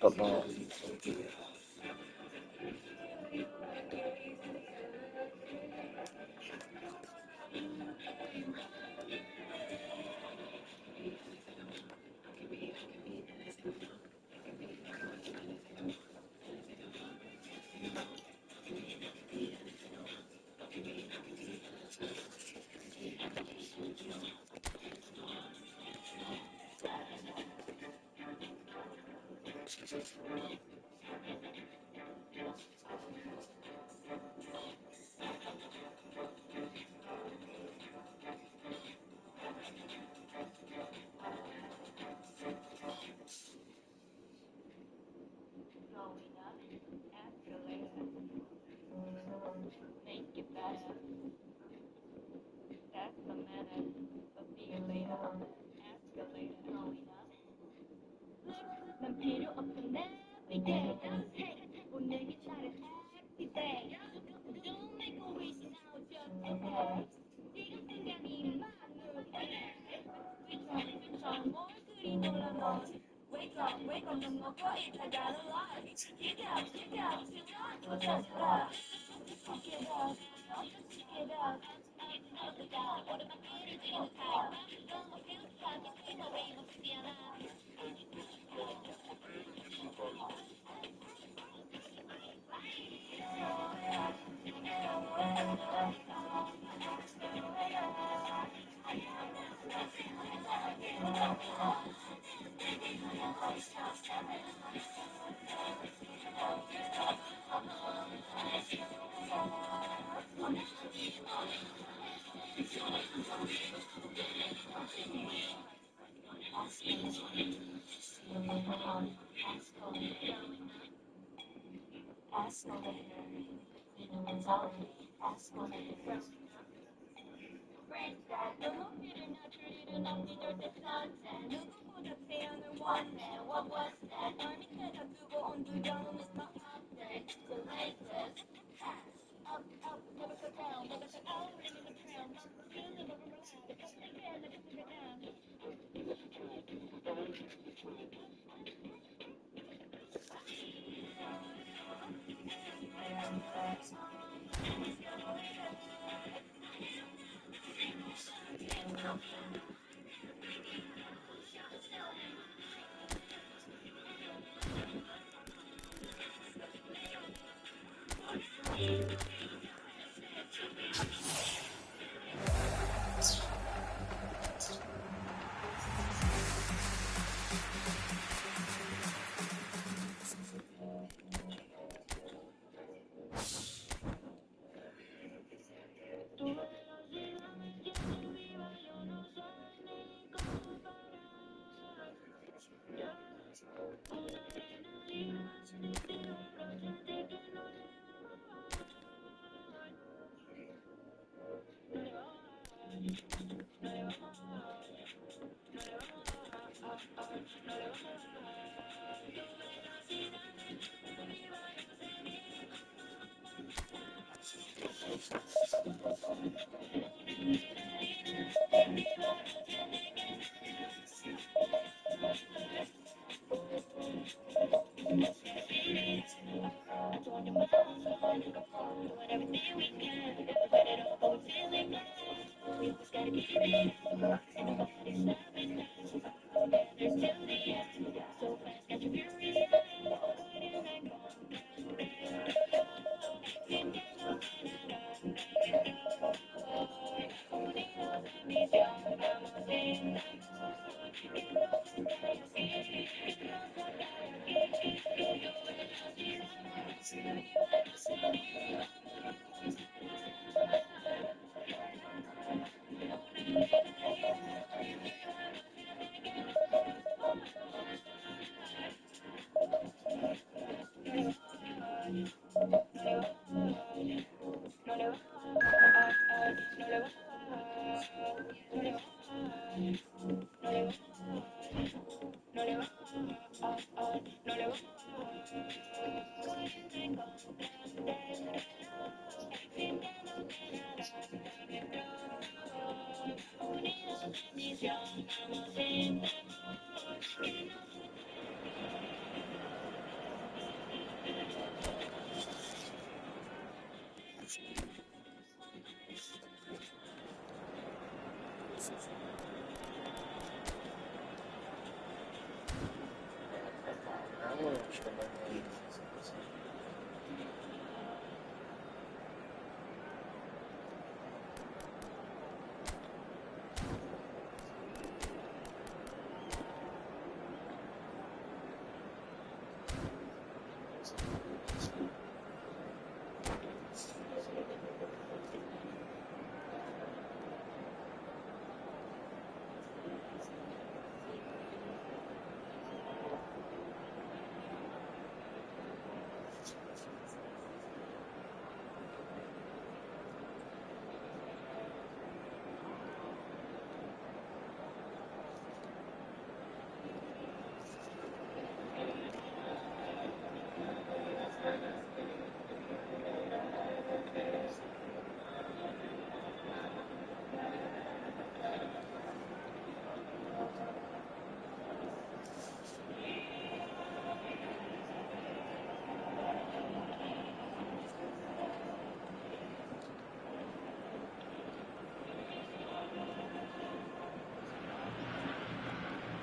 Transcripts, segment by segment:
como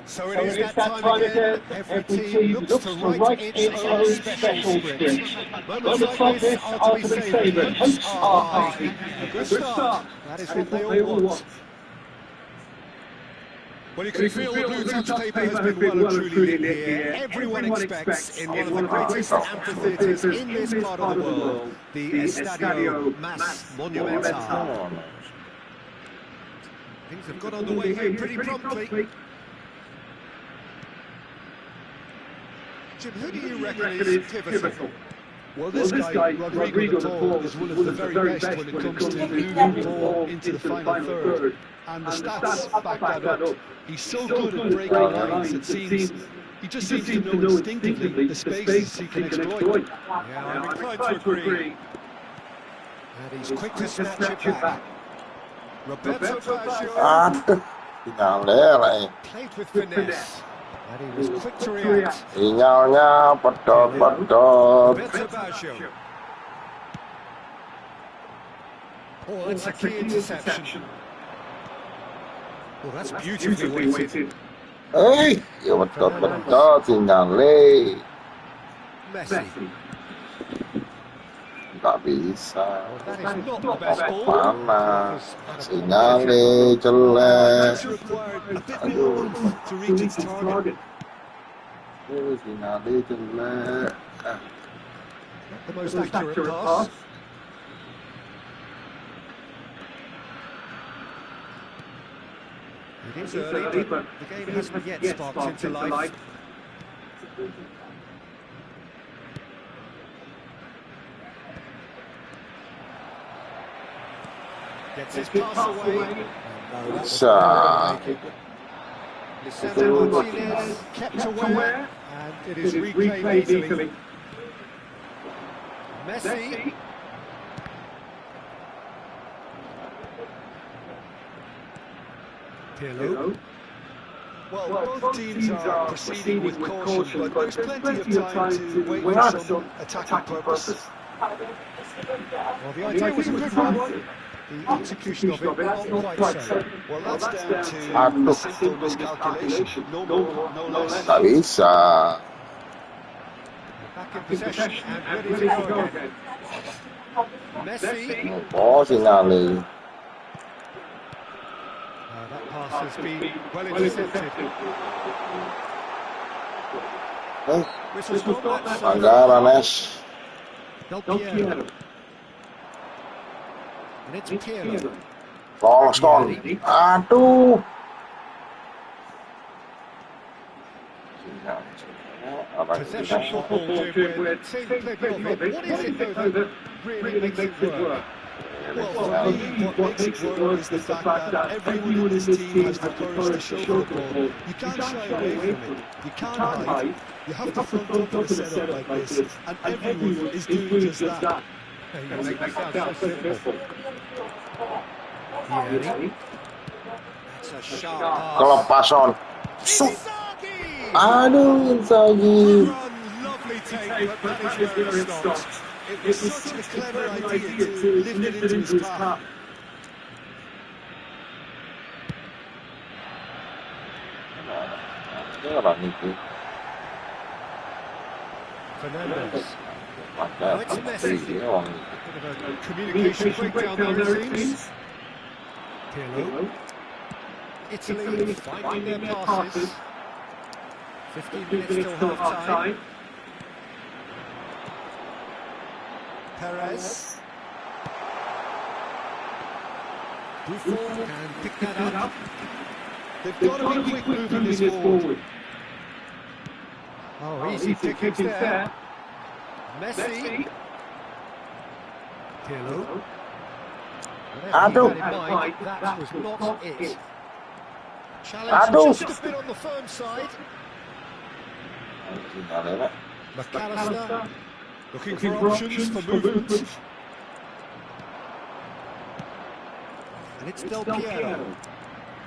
So it is that time again. Every team looks to write its own special script. Moments like this are to be savoured. Hopes are high. A good start. That is what they all want. Well, you can feel the blue touch paper has been well and truly lit here. Everyone expects in one of the greatest amphitheatres in this part of the world, the Estadio Mas Monumental. Things have got underway here pretty promptly. Jim, who do you reckon is pivotal? Well, this guy, Rodrigo de Paul, is one of the very best when it comes to moving the ball into the final third. And the stats back that up. He's so good at breaking lines, it seems. He just seems to know instinctively the spaces he can exploit. Yeah, I'm inclined to agree. And he's quick to snatch it back. Roberto Baggio played with finesse. And he was quick to react. Roberto Baggio. Oh, that's a key interception. Well, that's beautifully weighted. Hey, ya betul tinggal le. Messi. Nggak bisa. That is not the best ball. Panas. Sinyalnya jelek. Aduh. To reach its target. Sinyalnya jelek. The most accurate pass. It is early, but the game hasn't yet sparked into life. Gets his pass away. Lisandro Martinez kept aware, and it is replayed easily. Messi. Pirlo. Well, both teams are proceeding with caution, but there's plenty of time to wait for some attacking purpose. Well, the idea was a good one. The execution of it not quite so. Well, that's down to simple miscalculation. No more, no less. Nggak bisa. Back in possession and ready to go again. Messi. Oh, sinyalnya. That pass has been well intercepted. Whistle's not that. Pelanggaran, Es. Del Piero. And it's Pirlo. Lolos kon. Aduh. Possession football, Jim, with team playing off it. What is it, though, that really makes it work? Well, for me, what makes it work is the fact that everyone in this team has the courage to show the ball. You can't shy away from it. You can't hide. You have to front up with a setup like this, and everyone is doing just that. You make that sound so simple. That's a sharp pass. Kelepasan. Aduh, Inzaghi. Lovely take, but that is where it stopped. It was such a clever idea to lift it into his path. Fernandez. Like Now that. it's Messi. Easy on. Bit of a communication breakdown there, it seems. Pirlo. Italy finding their passes. 15 minutes till half-time. Perez. Buffon can pick that up. They've got to be quick moving this forward. Oh, easy pickings there. Messi. Pirlo. Whatever he had in mind, that was not it. Challenge just a bit on the firm side. McAllister looking for options for movement. And it's Del Piero.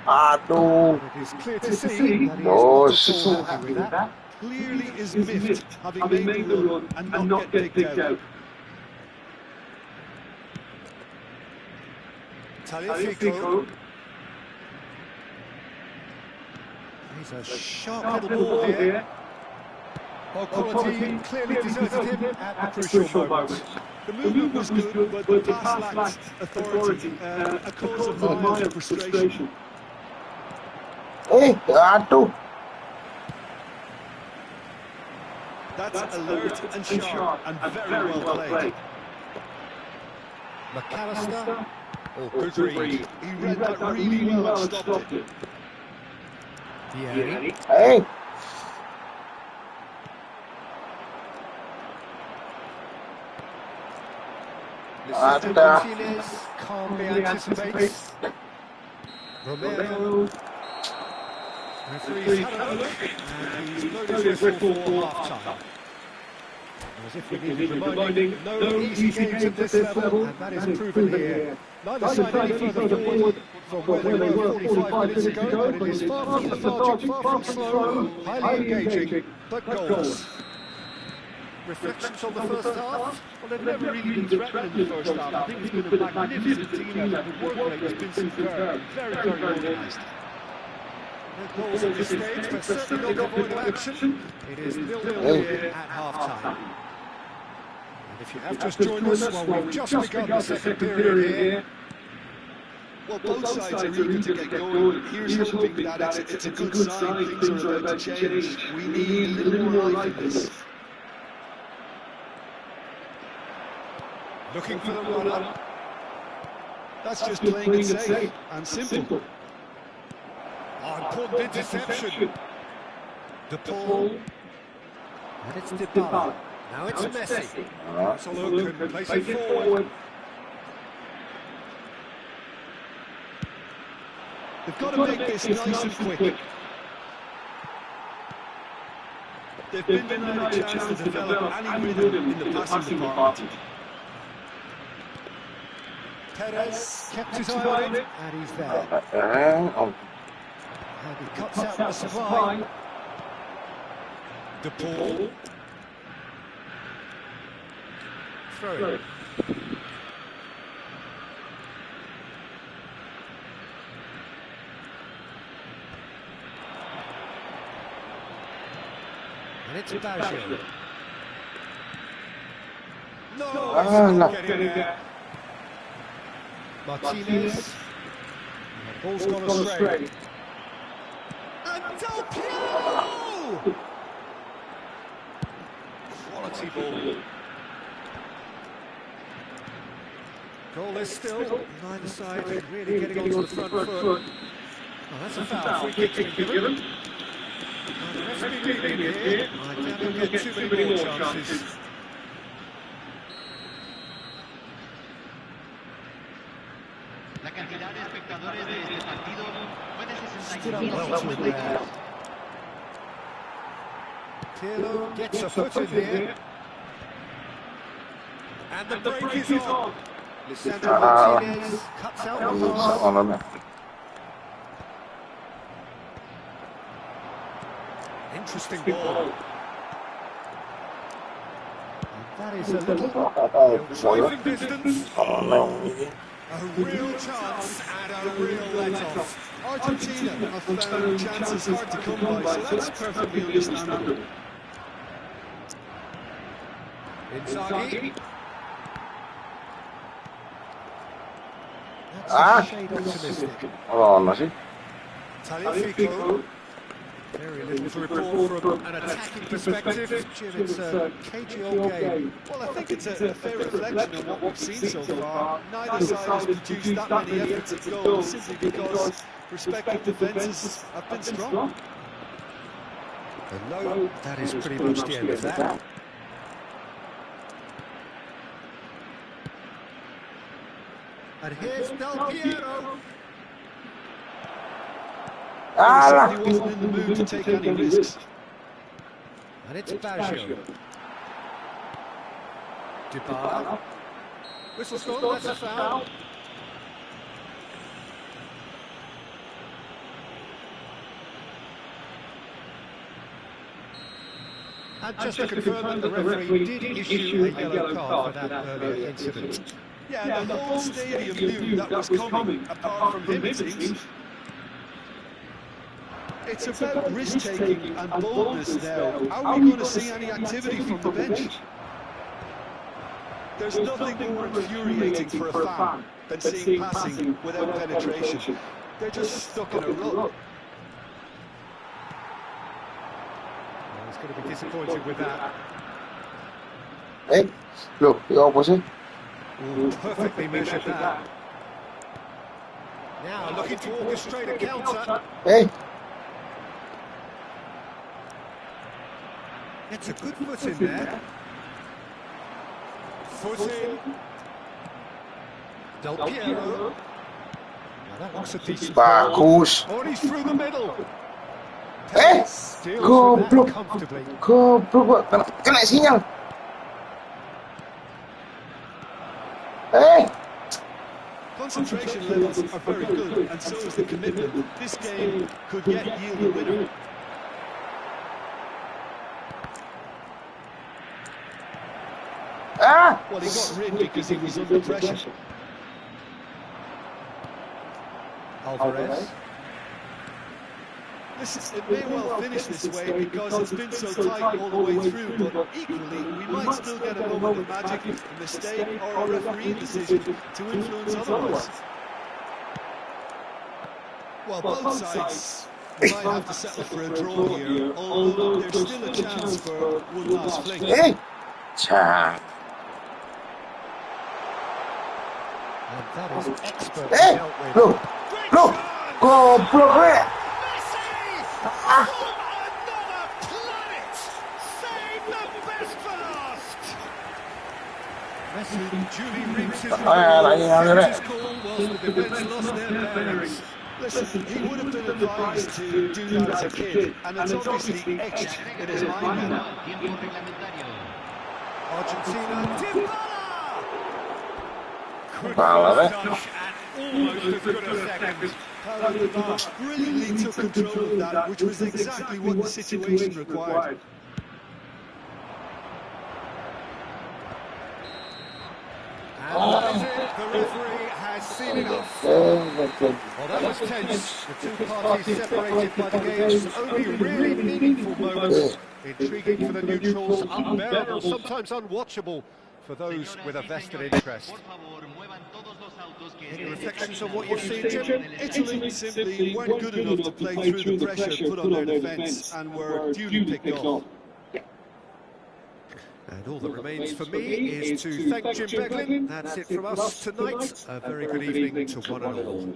It is clear to see that he is not at all happy with that. Clearly is miffed, having made the run and not get picked out. Tagliafico. He's a sharp little ball here. Well, quality clearly deserted him at the crucial moment. The movement was good, but the pass lacked authority, a cause of mild frustration. That's alert and sharp and very well played. McAllister. Oh, good read. He read that really well and stopped it. Vieri. Hey! Martinez calmly anticipates. Romero. Referee's had a look and he's blown his whistle for half-time. As if we needed reminding, no easy games at this level, and that is proven here. Neither side any further forward from where they were 45 minutes ago, but it is far from lethargic, far from slow, highly engaging, but goals. Reflections on the first half? Well, they've never really been threatened in the first half. I think it's been a magnificent team effort. The work rate has been superb, very organised. No goals at this stage, but certainly not devoid of action. It is 0-0 here at half-time. And if you have just joined us, well, we've just begun the second period here. Well, both sides are eager to get going. Here's hoping that it's a good sign. Things are about to change. We need a little more life in this. Looking for the run-up. That's just playing it safe and simple. Oh, important interception. De Paul. And it's Dybala. Now it's Messi. So look, can place it forward. They've got to make this nice and quick. They've been denied a chance to develop any rhythm in the passing department. Perez kept his eye on it, and he's there. And he cuts out the supply. De Paul. Throw it. And it's Bauschel. No, he's not getting there. Martinez. And the ball's gone astray. And Del Piero! Quality ball. Goal is still neither side really getting onto the front foot. Oh, that's a foul. Free kick's been given. And the referee leading here. I doubt he'll get too many more chances. La cantidad de espectadores de este partido fue de 61,000. Pirlo gets a foot in here. And the break is on. Lisandro Martinez cuts out the pass. Interesting ball. And that is a little driving distance. A real chance and a the real let-off. Argentina have found chances hard to come by, so that's perfectly understandable. Inzaghi. That's a shade optimistic. Madonna, sì. Tagliafico. Very little to report from an attacking perspective. Jim, it's a cagey old game. Well, I think it's a fair reflection of what we've seen so far. Neither side has produced that many efforts at goal simply because respective defences have been strong. And no, that is pretty much the end of that. And here's Del Piero. He certainly wasn't in the mood to take any risks. And it's Baggio. Dybala. Whistle's gone, that's a foul. And just to confirm that the referee did issue a yellow card for that earlier incident. Yeah, the whole stadium knew that was coming, apart from him, it seems. It's about risk-taking and boldness now. Are we going to see any activity from the bench? There's nothing more infuriating for a fan than seeing passing without penetration. They're just stuck in a rut. Well, he's going to be disappointed with that. Hey, look, the opposite. Ooh, perfectly measured that. Now looking to orchestrate a counter. Hey. It's a good foot in there. Foot in. Del Piero. Now that looks a decent ball. Bagus. Oh, he's through the middle. Eh, goblok. Comfortably. Goblok, kena sinyal. Eh. Concentration levels are very good, and so is the commitment. This game could yet yield a winner. Ah! Well, he got rid because he was under pressure. Alvarez. Listen, it may well finish this way because it's been so tight all the way through, but equally, we might still get a moment of magic, a mistake, or a referee decision to influence otherwise. Well, both sides might have to settle for a draw here, although there's still a chance for one last fling. Hey! Cha. And that is expertly Hey! dealt with. Look! Look! Goblok, From another planet! Save the best for last! Messi duly reaps his reward, his call whilst the defence lost their bearings. Listen, he would have been advised to do that as a kid, and it's obviously etched in his mind now. Argentina, Dybala! Couldn't touch and almost as good a second. Dybala brilliantly took control of that, which was exactly what the situation required. And that is it. The referee has seen enough. Well, that was tense. The two parties separated by the game's only really meaningful moments. Intriguing for the neutrals, unbearable, sometimes unwatchable for those with a vested interest. Any reflections on what you've seen, Jim? Italy simply weren't good enough to play through the pressure put on their defence and were duly picked off. And all that remains for me is to thank Jim Beglin. That's it from us tonight. A very good evening to one and all.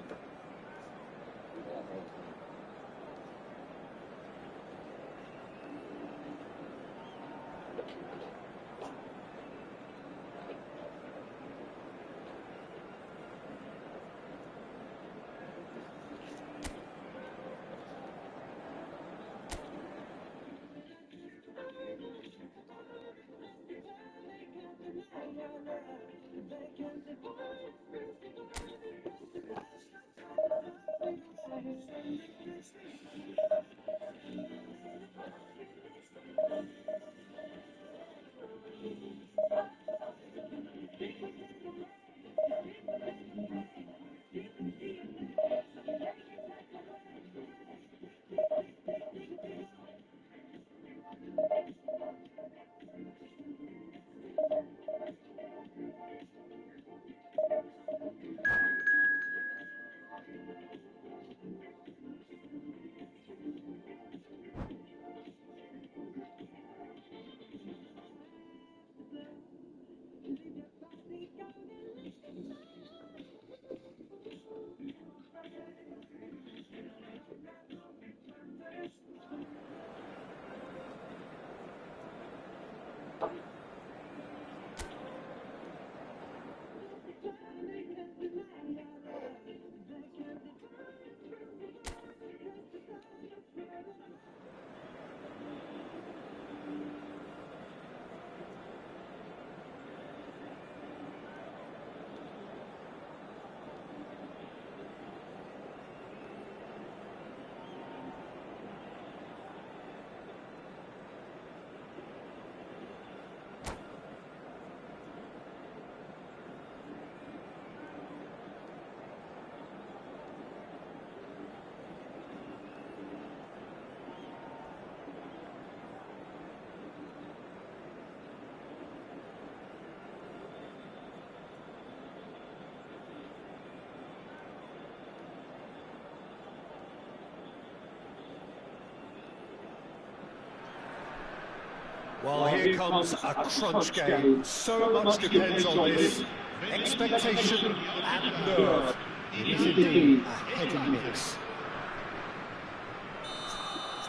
Well, here comes a crunch game. So much depends on this. Expectation and nerve. It is indeed a heady mix.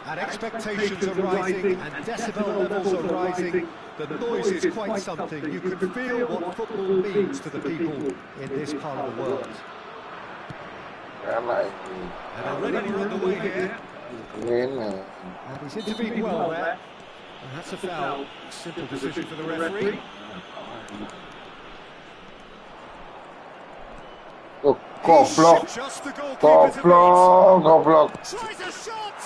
And expectations are rising and decibel levels are rising. The noise is quite something. You can feel what football means to the people in this part of the world. And already we're underway here. And he's intervened well there. And that's a foul. Simple decision for the referee. Goblok. Just the goalkeeper to beat. Goblok. Tries a shot.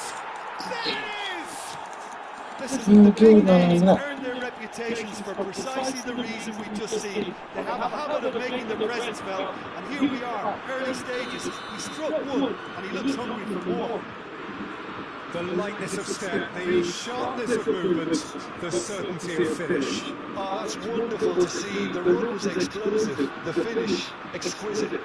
There it is. Listen, the big names earn their reputations for precisely the reason we've just seen. They have a habit of making their presence felt, and here we are, early stages. He struck one, and he looks hungry for more. The lightness of step, the sharpness of movement, the certainty of finish. Oh, that's wonderful to see. The run was explosive, the finish exquisite.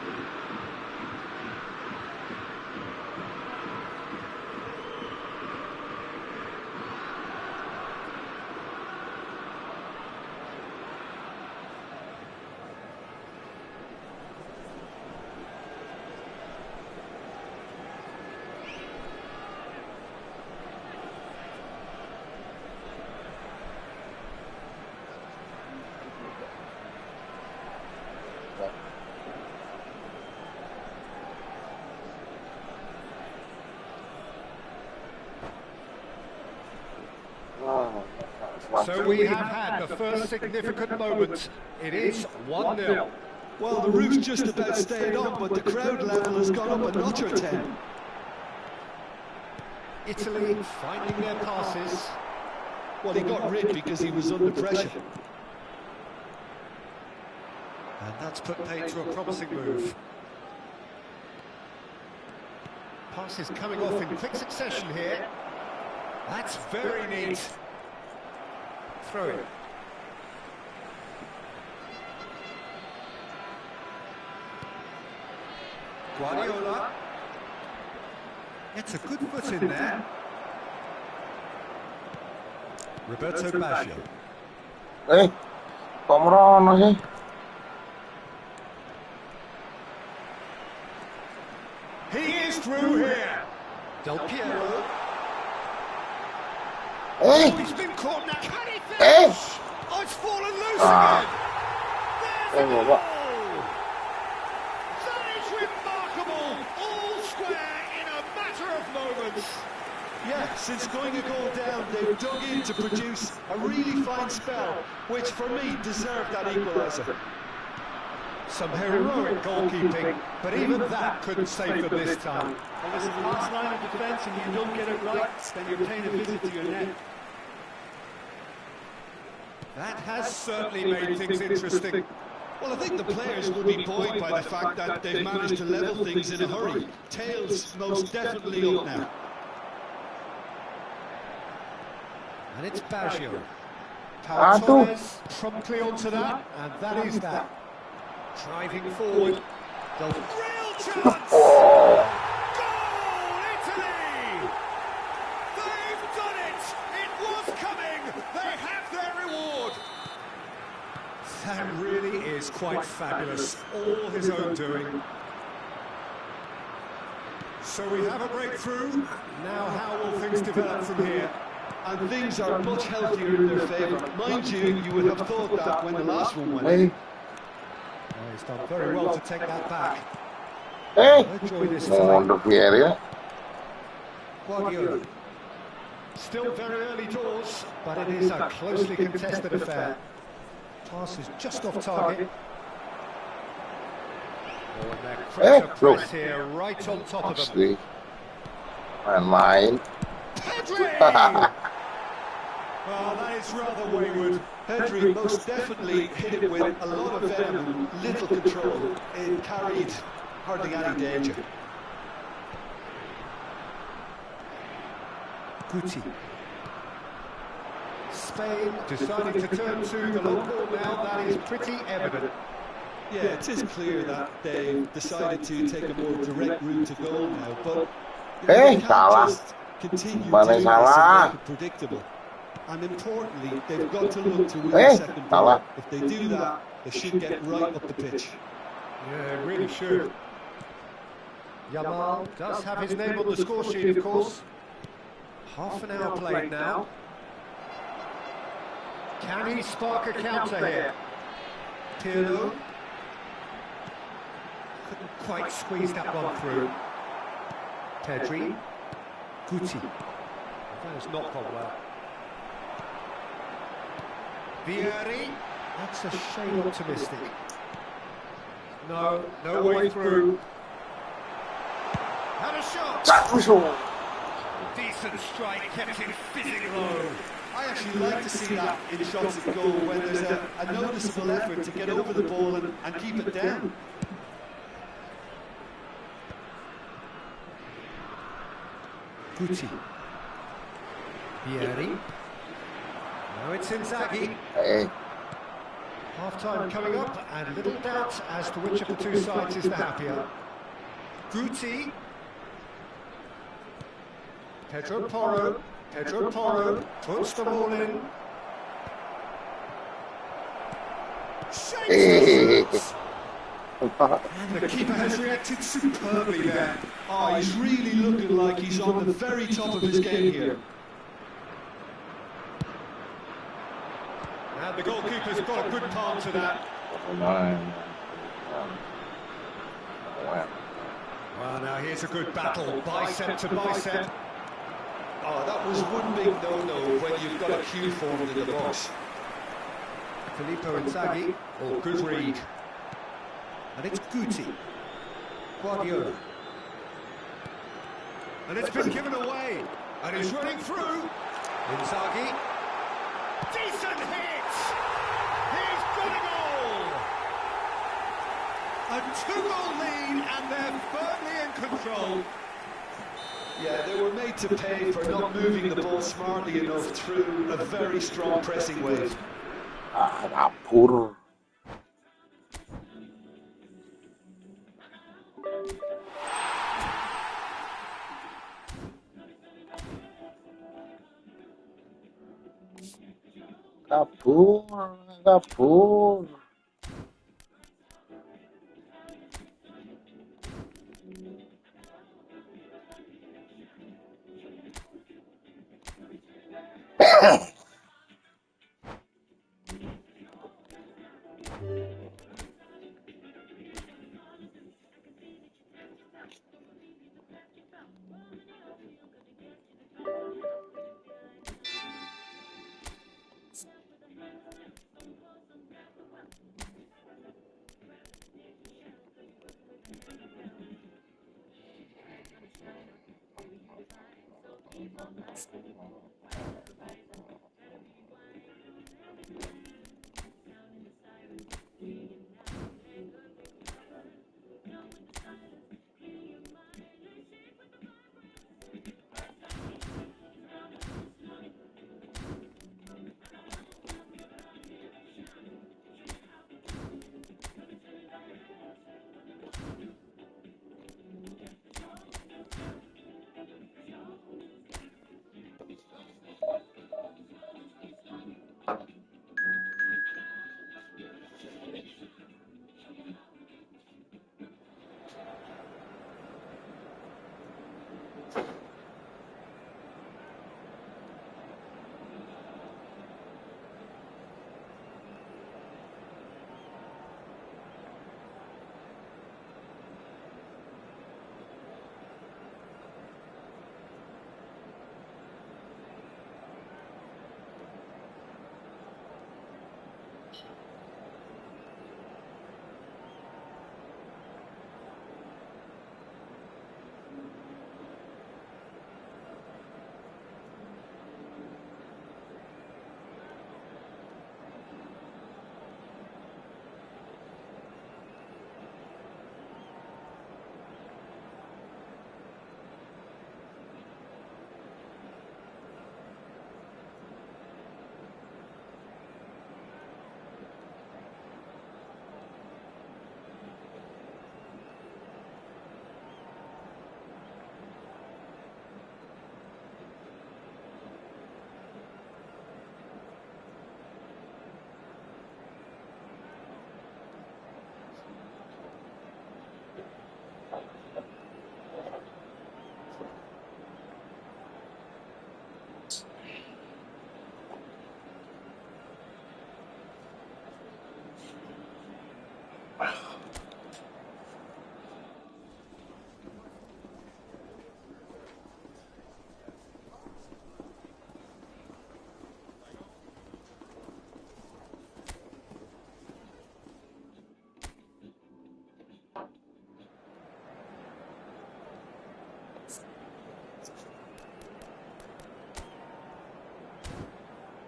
So we have had the first significant moment. It is 1-0. Well, the roof's just about stayed on, but the crowd level has gone up a notch or 10. Italy finding their passes. Well, he got rid because he was under pressure. And that's put paid to a promising move. Passes coming off in quick succession here. That's very neat. Throw it. Guardiola. It's a good foot in there. Roberto Baggio. Hey, Pomron sih. He is through here. Del Piero. Hey, Oh, he's been caught now. Can he finish? hey. Oh, it's fallen loose again. There's the goal. That is remarkable. All square in a matter of moments. Yeah, since going a goal down, they've dug in to produce a really fine spell, which for me deserved that equaliser. Some heroic goalkeeping, but even that couldn't save them this time. Well, listen, the last line of defence, and you don't get it right, then you're paying a visit to your net. That has certainly made things interesting. Well, I think the players will be buoyed by the fact that they've managed to level things in a hurry. Tails most definitely up now. And it's Baggio. Pau Torres promptly onto that, and that is that. Driving forward. The real chance! Goal, Italy! They've done it! It was coming! They have their reward! That really is quite fabulous. All his own doing. So we have a breakthrough. Now how will things develop from here? And things are much healthier in their favour. Mind you, you would have thought that when the last one went in. Oh, he's done very well to take that back. Hey, Enjoy this mohon time. ya. Guardiola. Still very early doors, but it is a closely contested affair. Pass is just off target. Oh, and they're quick to look. press here, right on top of them. Asli. Main-main. Pedri! Well, that is rather wayward. Pedri most definitely hit it with a lot of venom, little control. It carried hardly any danger. Guti. Spain deciding to turn to the long ball now, that is pretty evident. Yeah, it is clear that they've decided to take a more direct route to goal now, but Hey, they can't salah. just continue Mana doing this salah? and make it predictable. And importantly, they've got to look to win the second ball. If they do that, they should get right up the pitch. Yeah, really should. Yamal does have his name on the score sheet, of course. Half an hour played now. Can he spark a counter here? Pirlo couldn't quite squeeze that one through. Pedri. Guti. That has not gone well. Vieri. That's a shade optimistic. No way through. Had a shot. Decent strike, kept him fizzing low. I actually like to see that in shots at goal when there's a noticeable effort to get over the ball and keep it down. Guti. Vieri. Now it's Inzaghi. Half-time coming up, and little doubt as to which of the two sides is the happier. Guti. Pedro Porro puts the ball in. Shakes and the keeper has reacted superbly there. Oh, he's really looking like he's on the very top of his game here. And the goalkeeper's got a good palm to that. Well, now here's a good battle, bicep to bicep. Oh, that was one big no-no when you've got a queue formed in the box. Filippo Inzaghi, good read. And it's Guti. Guardiola. And it's been given away. And he's running through. Inzaghi. Decent hit! He's got a goal! A 2-goal lead, and they're firmly in control. Yeah, they were made to pay for not moving the ball smartly enough through a very strong pressing wave. Gabut. Gabut.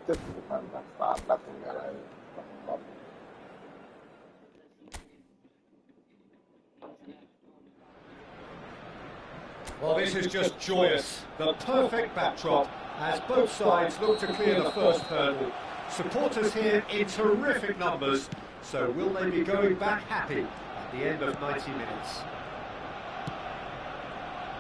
Itu bukan salah tinggal. Well, this is just joyous. The perfect backdrop as both sides look to clear the first hurdle. Supporters here in terrific numbers, so will they be going back happy at the end of 90 minutes?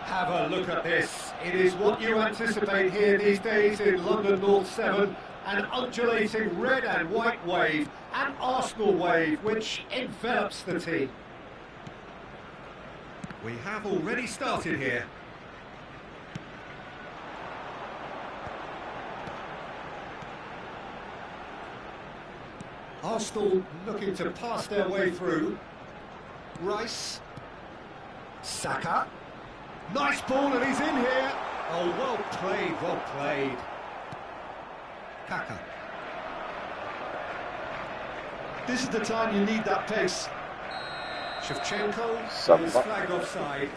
Have a look at this. It is what you anticipate here these days in London North 7, an undulating red and white wave, an Arsenal wave which envelops the team. We have already started here. Arsenal looking to pass their way through. Rice. Saka. Nice ball and he's in here. Oh, well played, well played. Kaka. This is the time you need that pace. Shevchenko is flagged offside.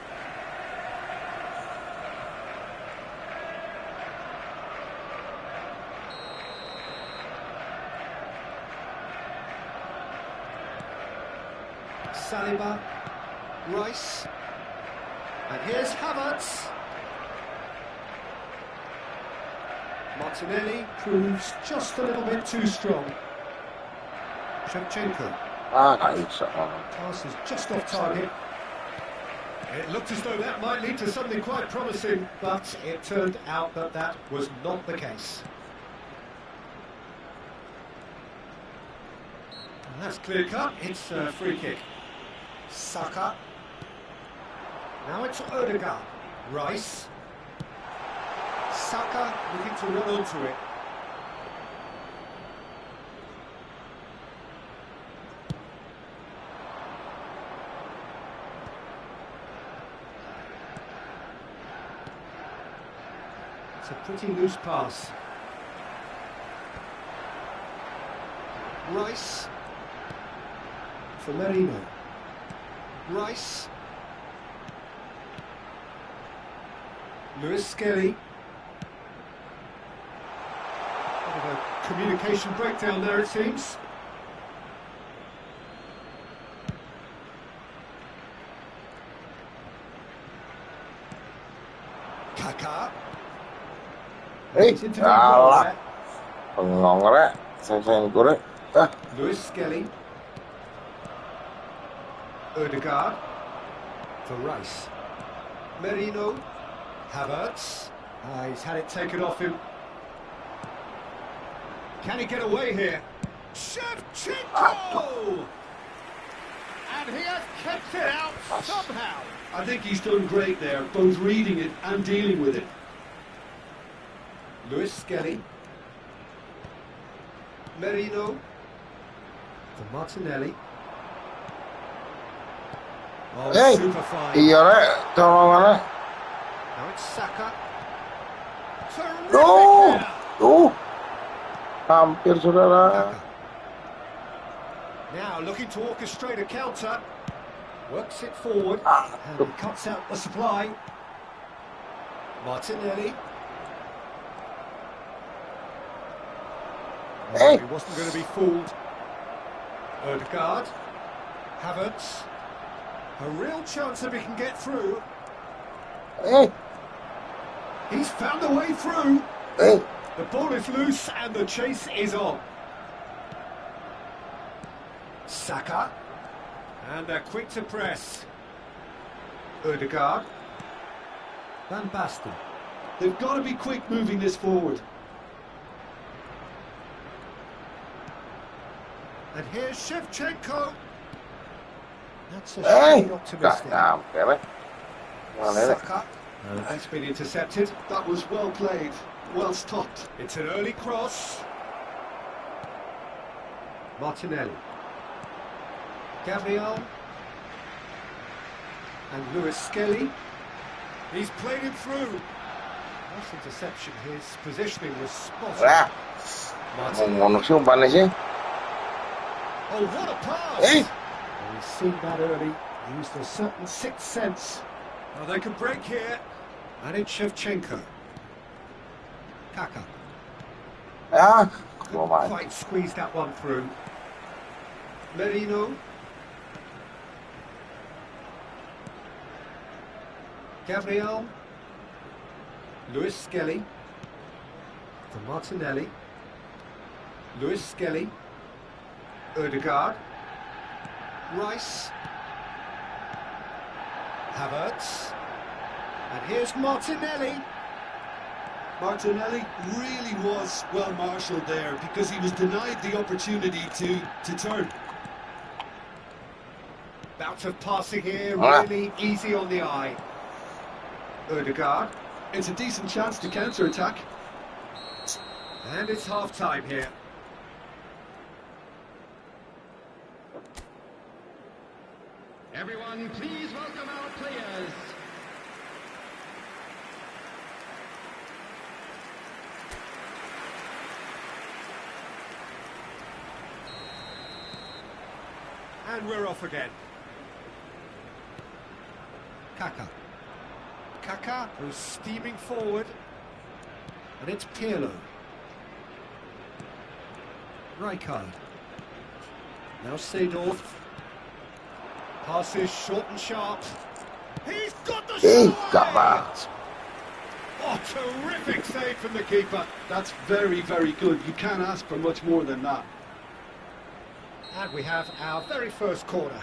Saliba, Rice, and here's Havertz. Martinelli proves just a little bit too strong. Shevchenko. Pass is just off target. It looked as though that might lead to something quite promising, but it turned out that that was not the case. And that's clear cut. It's a free kick. Saka. Now it's Odegaard. Rice. Saka looking to run onto it. It's a pretty loose pass. Rice. For Merino. Rice. Lewis Skelly. Bit of a communication breakdown there, it seems. Kaka. Salah. Bengong rek, saya goreng. Lewis Skelly. Odegaard for Rice. Merino. Havertz. He's had it taken off him. Can he get away here? Shevchenko! And he has kept it out somehow. I think he's done great there, both reading it and dealing with it. Lewis Skelly. Merino. For Martinelli. Oh, super fine. Iya rek, tolong rek. Now it's Saka. Terrific. Hampir saudara. Now looking to orchestrate a counter. Works it forward and cuts out the supply. Martinelli. He wasn't going to be fooled. Odegaard. Havertz. A real chance if he can get through. He's found a way through. The ball is loose and the chase is on. Saka. And they're quick to press. Odegaard. Van Basten. They've got to be quick moving this forward. And here's Shevchenko. That's a shade optimistic. Saka. That's been intercepted. That was well played, well stopped. It's an early cross. Martinelli. Gabriel. And Lewis Skelly. He's played him through. Nice interception. His positioning was spot on. Oh, what a pass! We've seen that early. Used a certain sixth sense. Well, they can break here. And it's Shevchenko. Kaka. Ya, Couldn't lumayan. quite squeeze that one through. Merino. Gabriel. Lewis Skelly. To Martinelli. Lewis Skelly. Odegaard. Rice. Havertz. And here's Martinelli. Martinelli really was well marshalled there because he was denied the opportunity to turn. Bout of passing here, Ah. really easy on the eye. Odegaard. It's a decent chance to counter-attack. And it's half-time here. Everyone, please welcome our players. And we're off again. Kaka. Kaka, who's steaming forward. And it's Pirlo. Rijkaard. Now Seedorf. Passes short and sharp. He's got the Eh, shot! gak pas. Oh, terrific save from the keeper. That's very, very good. You can't ask for much more than that. And we have our very first corner.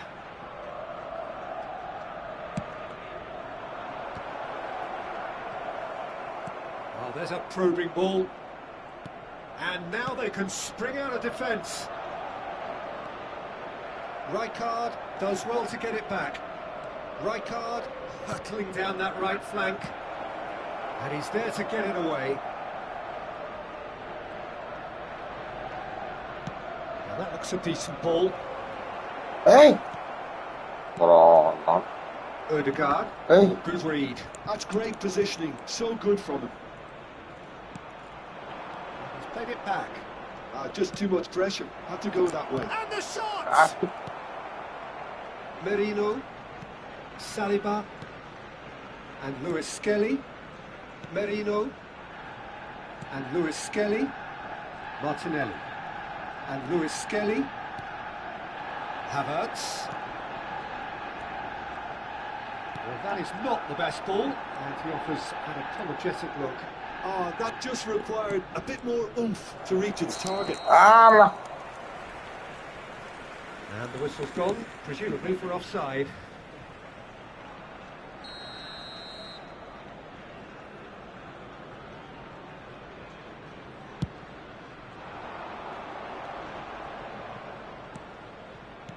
Oh, there's a probing ball. And now they can spring out of defence. Rijkaard does well to get it back. Rijkaard hurtling down that right flank. And he's there to get it away. Now that looks a decent ball. Eh, kalau non, Odegaard. eh, Good read. That's great positioning. So good from him. He's played it back. Just too much pressure. Had to go that way. And the shot! ah, Merino, Saliba, and Lewis Skelly. Merino, and Lewis Skelly. Martinelli, and Lewis Skelly. Havertz. Well, that is not the best ball, and he offers an apologetic look. That just required a bit more oomph to reach its target. alah. And the whistle's gone, presumably for offside.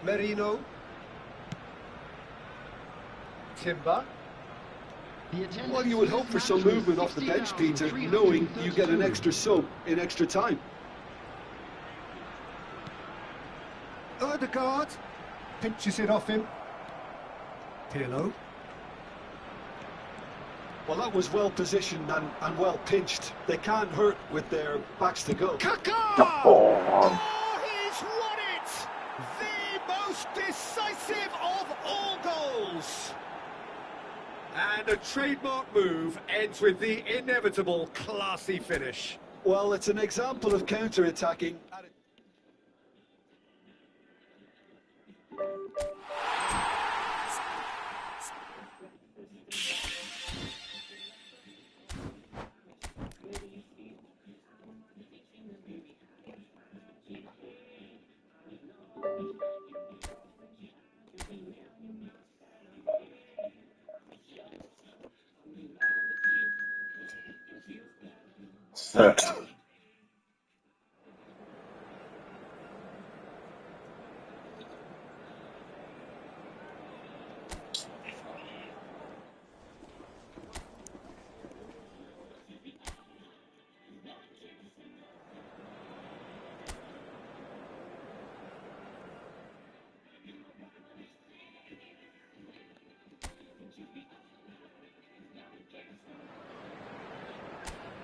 Merino. Timber. Well, you would hope for some movement off the bench, Peter, knowing you get an extra sub in extra time. Odegaard pinches it off him. Pirlo. Well, that was well positioned and well pinched. They can't hurt with their backs to go. Kaka! Oh. Oh, he's won it! The most decisive of all goals! And a trademark move ends with the inevitable classy finish. Well, it's an example of counter-attacking.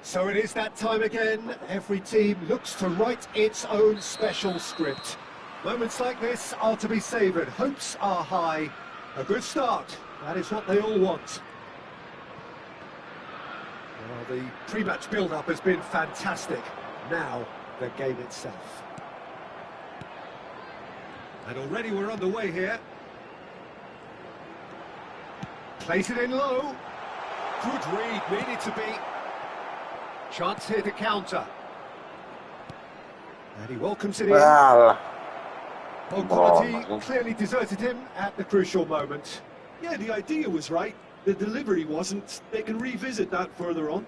So it is that time again. Every team looks to write its own special script. Moments like this are to be savoured. Hopes are high. A good start. That is what they all want. Well, the pre-match build-up has been fantastic. Now, the game itself. And already we're underway here. Place it in low. Good read, needed to be. Chance here to counter. And he welcomes it in. Well, Oh, quality clearly deserted him at the crucial moment. Yeah, the idea was right. The delivery wasn't. They can revisit that further on.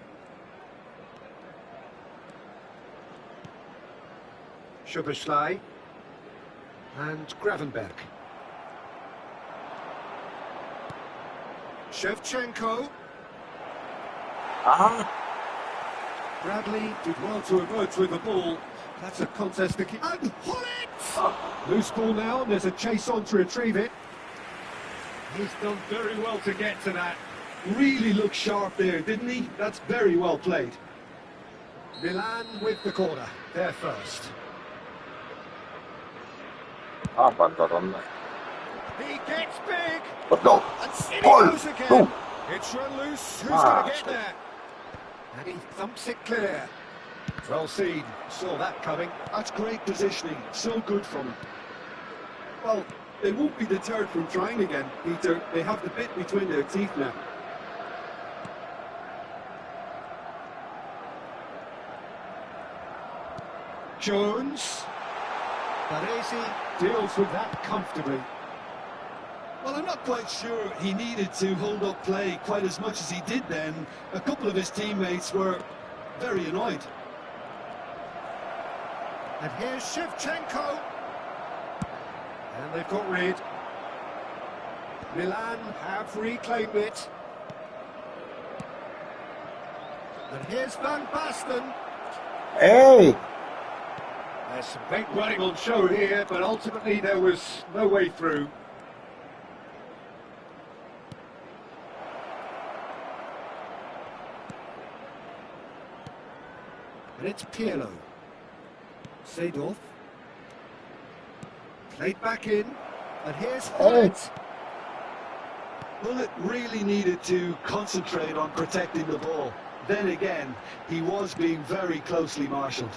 Schuberschlei and Gravenberg. Shevchenko. Bradley did well to emerge with the ball. That's a contest to keep. And Hullet! Loose ball now, and there's a chase on to retrieve it. He's done very well to get to that. Really looked sharp there, didn't he? That's very well played. Milan with the corner. They're first. Abandonne. He gets big. But no. And in he Paul, goes again. no. It's run loose. Who's Ah, going to get there? And he thumps it clear. Well seen. Saw that coming. That's great positioning. So good from him. Well, they won't be deterred from trying again, Peter. They have the bit between their teeth now. Jones. Baresi deals with that comfortably. Well, I'm not quite sure he needed to hold up play quite as much as he did then. A couple of his teammates were very annoyed. And here's Shevchenko. And they've got rid. Milan have reclaimed it. And here's Van Basten. Hey! There's some big running on show here, but ultimately there was no way through. And it's Pirlo. Seedorf. Played back in. And here's Hullet. Well, it really needed to concentrate on protecting the ball. Then again, he was being very closely marshalled.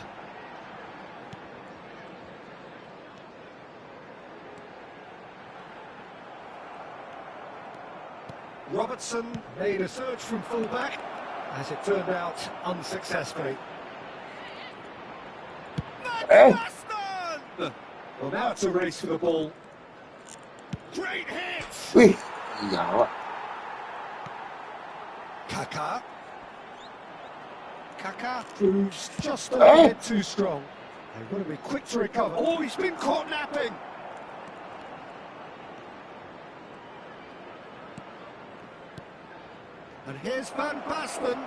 Robertson made a surge from fullback, as it turned out unsuccessfully. Hey! Well, now it's a race for the ball. Great hit! Oui. Ja. Kaká. Kaká proves just a little bit too strong. They've got to be quick to recover. Oh, he's been caught napping! And here's Van Basten.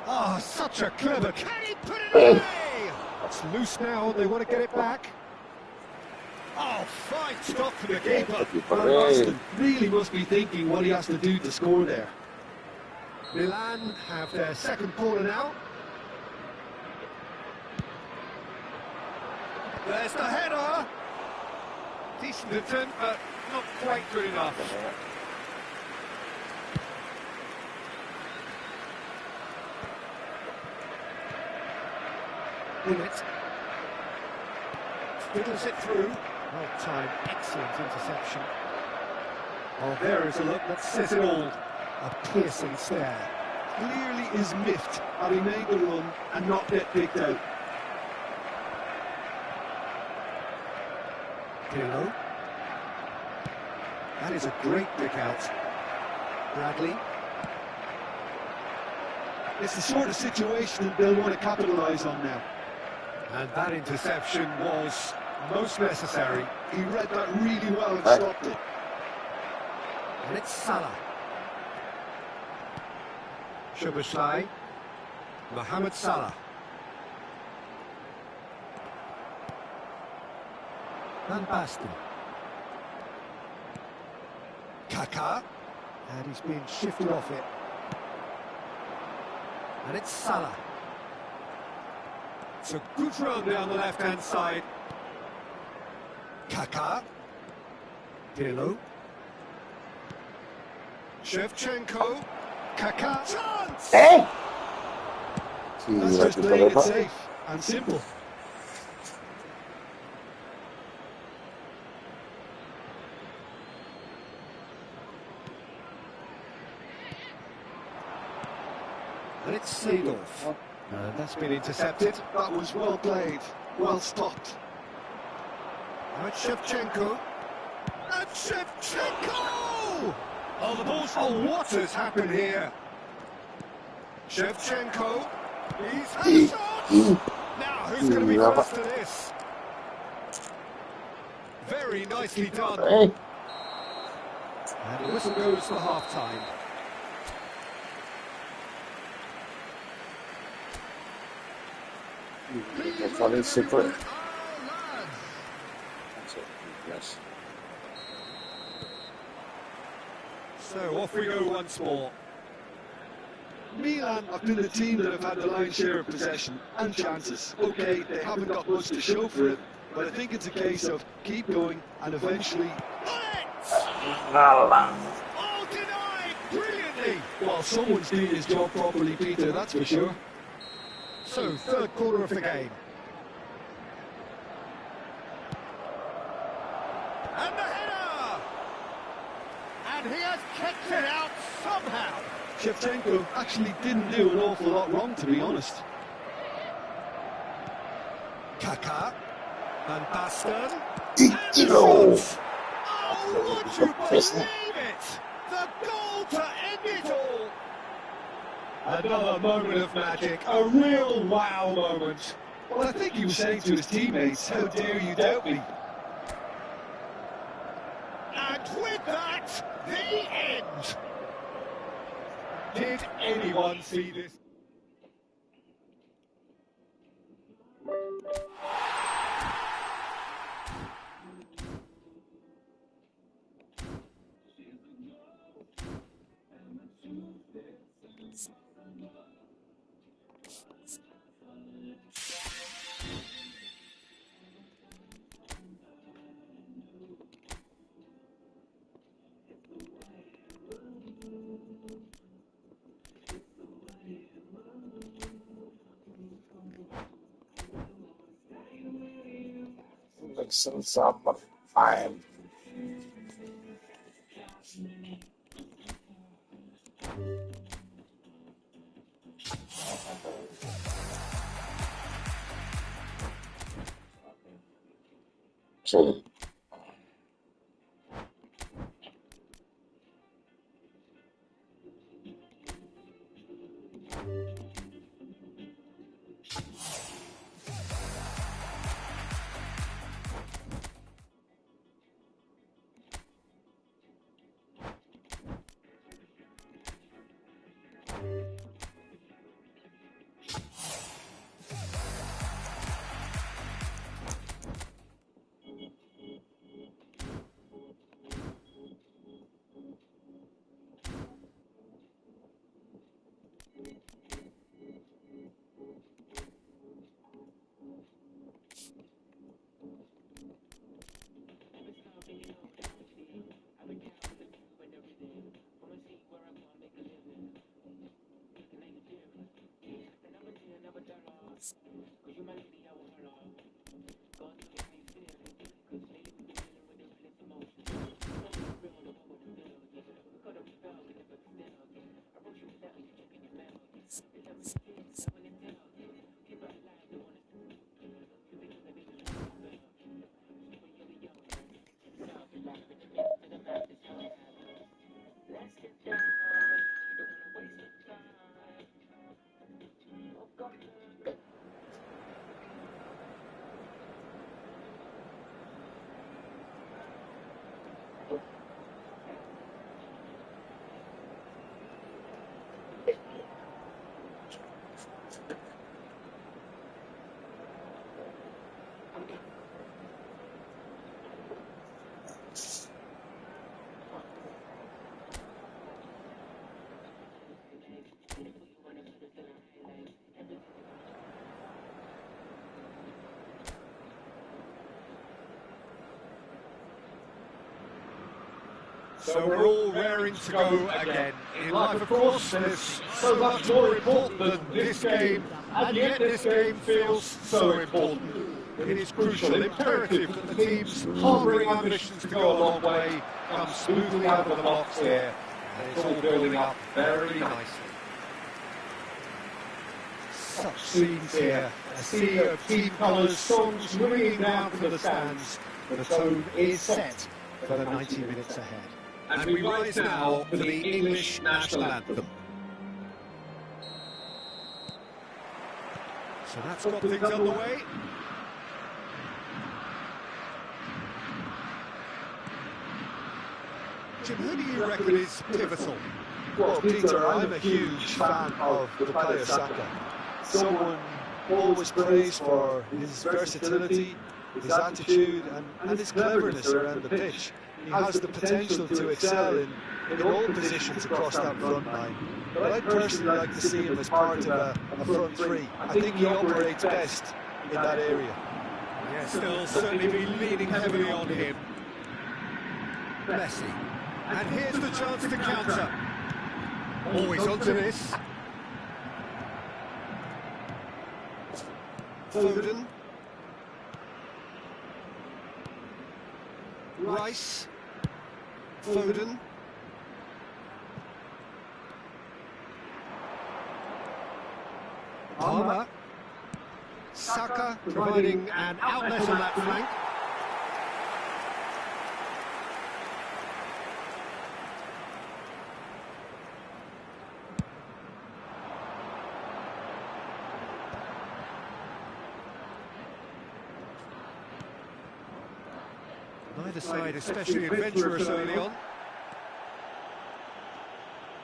Ah, such a clever... Can he put it away? It's loose now, they want to get it back. Oh, fine stop for the keeper. Van Basten really must be thinking what he has to do to score there. Milan have their second corner now. There's the header. Decent attempt, but not quite good enough. Bullet. Fiddles it through. Well timed, excellent interception. Oh, there is a look that says it all. A piercing stare. Clearly is miffed having made the run and not get picked out. Pirlo. That is a great pick out. Bradley. It's the sort of situation that they'll want to capitalise on now. And that interception was most necessary. He read that really well and stopped it. And it's Salah. Schuberschlei. Mohamed Salah. Van Basten. Kaká. And he's being shifted off it. And it's Salah. It's a good run down the left-hand side. Kaká. Pirlo. Shevchenko. Kaká. Chance! Hey! That's just playing it safe. and simple. And it's Seedorf. That's been intercepted. That was well played, well stopped. And Shevchenko. And Shevchenko! Oh, the ball's... Oh, what has happened here? Shevchenko. He's had a shot! Now, who's going to be first to this? Very nicely done. Hey. And the whistle goes for half-time. That's all it's super. Yes. So off we go once more. Milan have been the team that have had the lion's share of possession and chances. Okay, they haven't got much to show for it, but I think it's a case of keep going and eventually... Oh, denied brilliantly! Well, someone's doing his job properly, Peter, that's for sure. So, third quarter of the game. And the header! And he has kept it out somehow. Shevchenko actually didn't do an awful lot wrong, to be honest. Kaká. And Baston. Oh, Oh, would you believe it? The goal to end it all. Another moment of magic, a real wow moment. Well, I think he was saying to his teammates, how dare you doubt me? And with that, the end. Did anyone see this? some fine. Sí. So we're all raring to go again. In life, of course, there's so much more important than this game, and yet this game feels so important. It is crucial, imperative that the teams harbouring ambitions to go a long way come smoothly out of the box here, and it's all building up very nicely. Such scenes here, a sea of team colours, songs ringing down from the stands. The tone is set for the 90 minutes ahead. And we rise now for the English national anthem. So that's got things underway. Jim, who do you reckon is pivotal? Well, Peter, I'm a huge fan of Bukayo Saka. Someone always praised for his versatility, his attitude and his cleverness around the pitch. He has the potential to excel in all positions across that front line. But I'd personally like to see him as part of a front three. I think he operates best in that area. Yeah, still certainly be leaning heavily on him. Messi. And here's the chance to counter. Always onto this. Foden. Rice. Foden. Palmer. Saka providing an outlet on that flank. Neither side especially adventurous early on.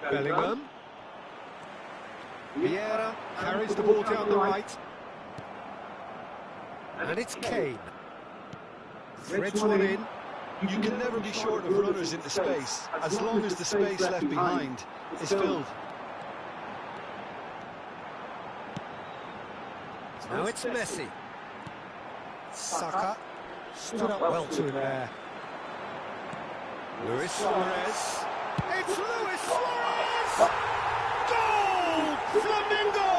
Bellingham. Vieira carries the ball down the right. And it's Kane. Threads one in. You can never be short of runners into space, as long as the space left behind is filled. Now it's Messi. Saka stood up well to him there. Luis Suarez. It's Luis Suarez! Goal! Flamengo!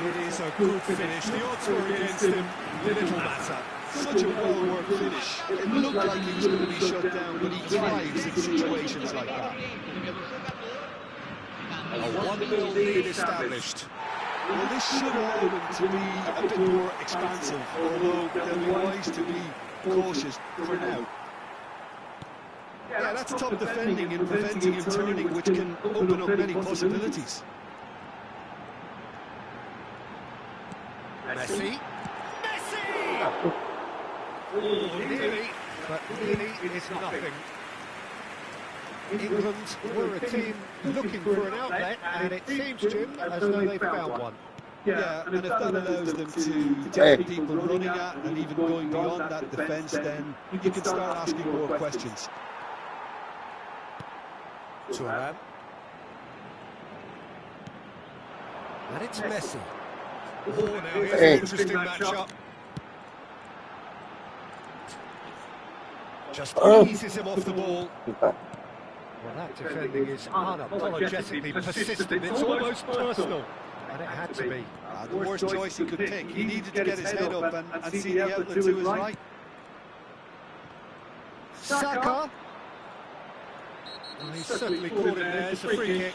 It is a good finish. The odds were against him. Little matter. Such a well-worked finish. It looked like he was going to be shut down, but he thrives in situations like that. A 1-0 lead established. Well, this should allow them to be a bit more expansive, although they'll be wise to be cautious for now. Yeah, that's top defending and preventing him turning, which can open up many possibilities. Messi. Messi! Oh, nearly, but really it's nothing. England were a team looking for an outlet, and it seems, Jim, as though they found one. Yeah, and if that allows them to get people running at and even going beyond that defence, then you can start asking more questions. Thuram. And it's Messi. Oh, now here's an interesting matchup. Just eases him off the ball. Well, that defending is unapologetically persistent. It's almost personal. And it had to be. The worst choice he could pick. He needed to get his head up and see the outlet to his right. Saka. Well, he's certainly caught him there. It's a free kick.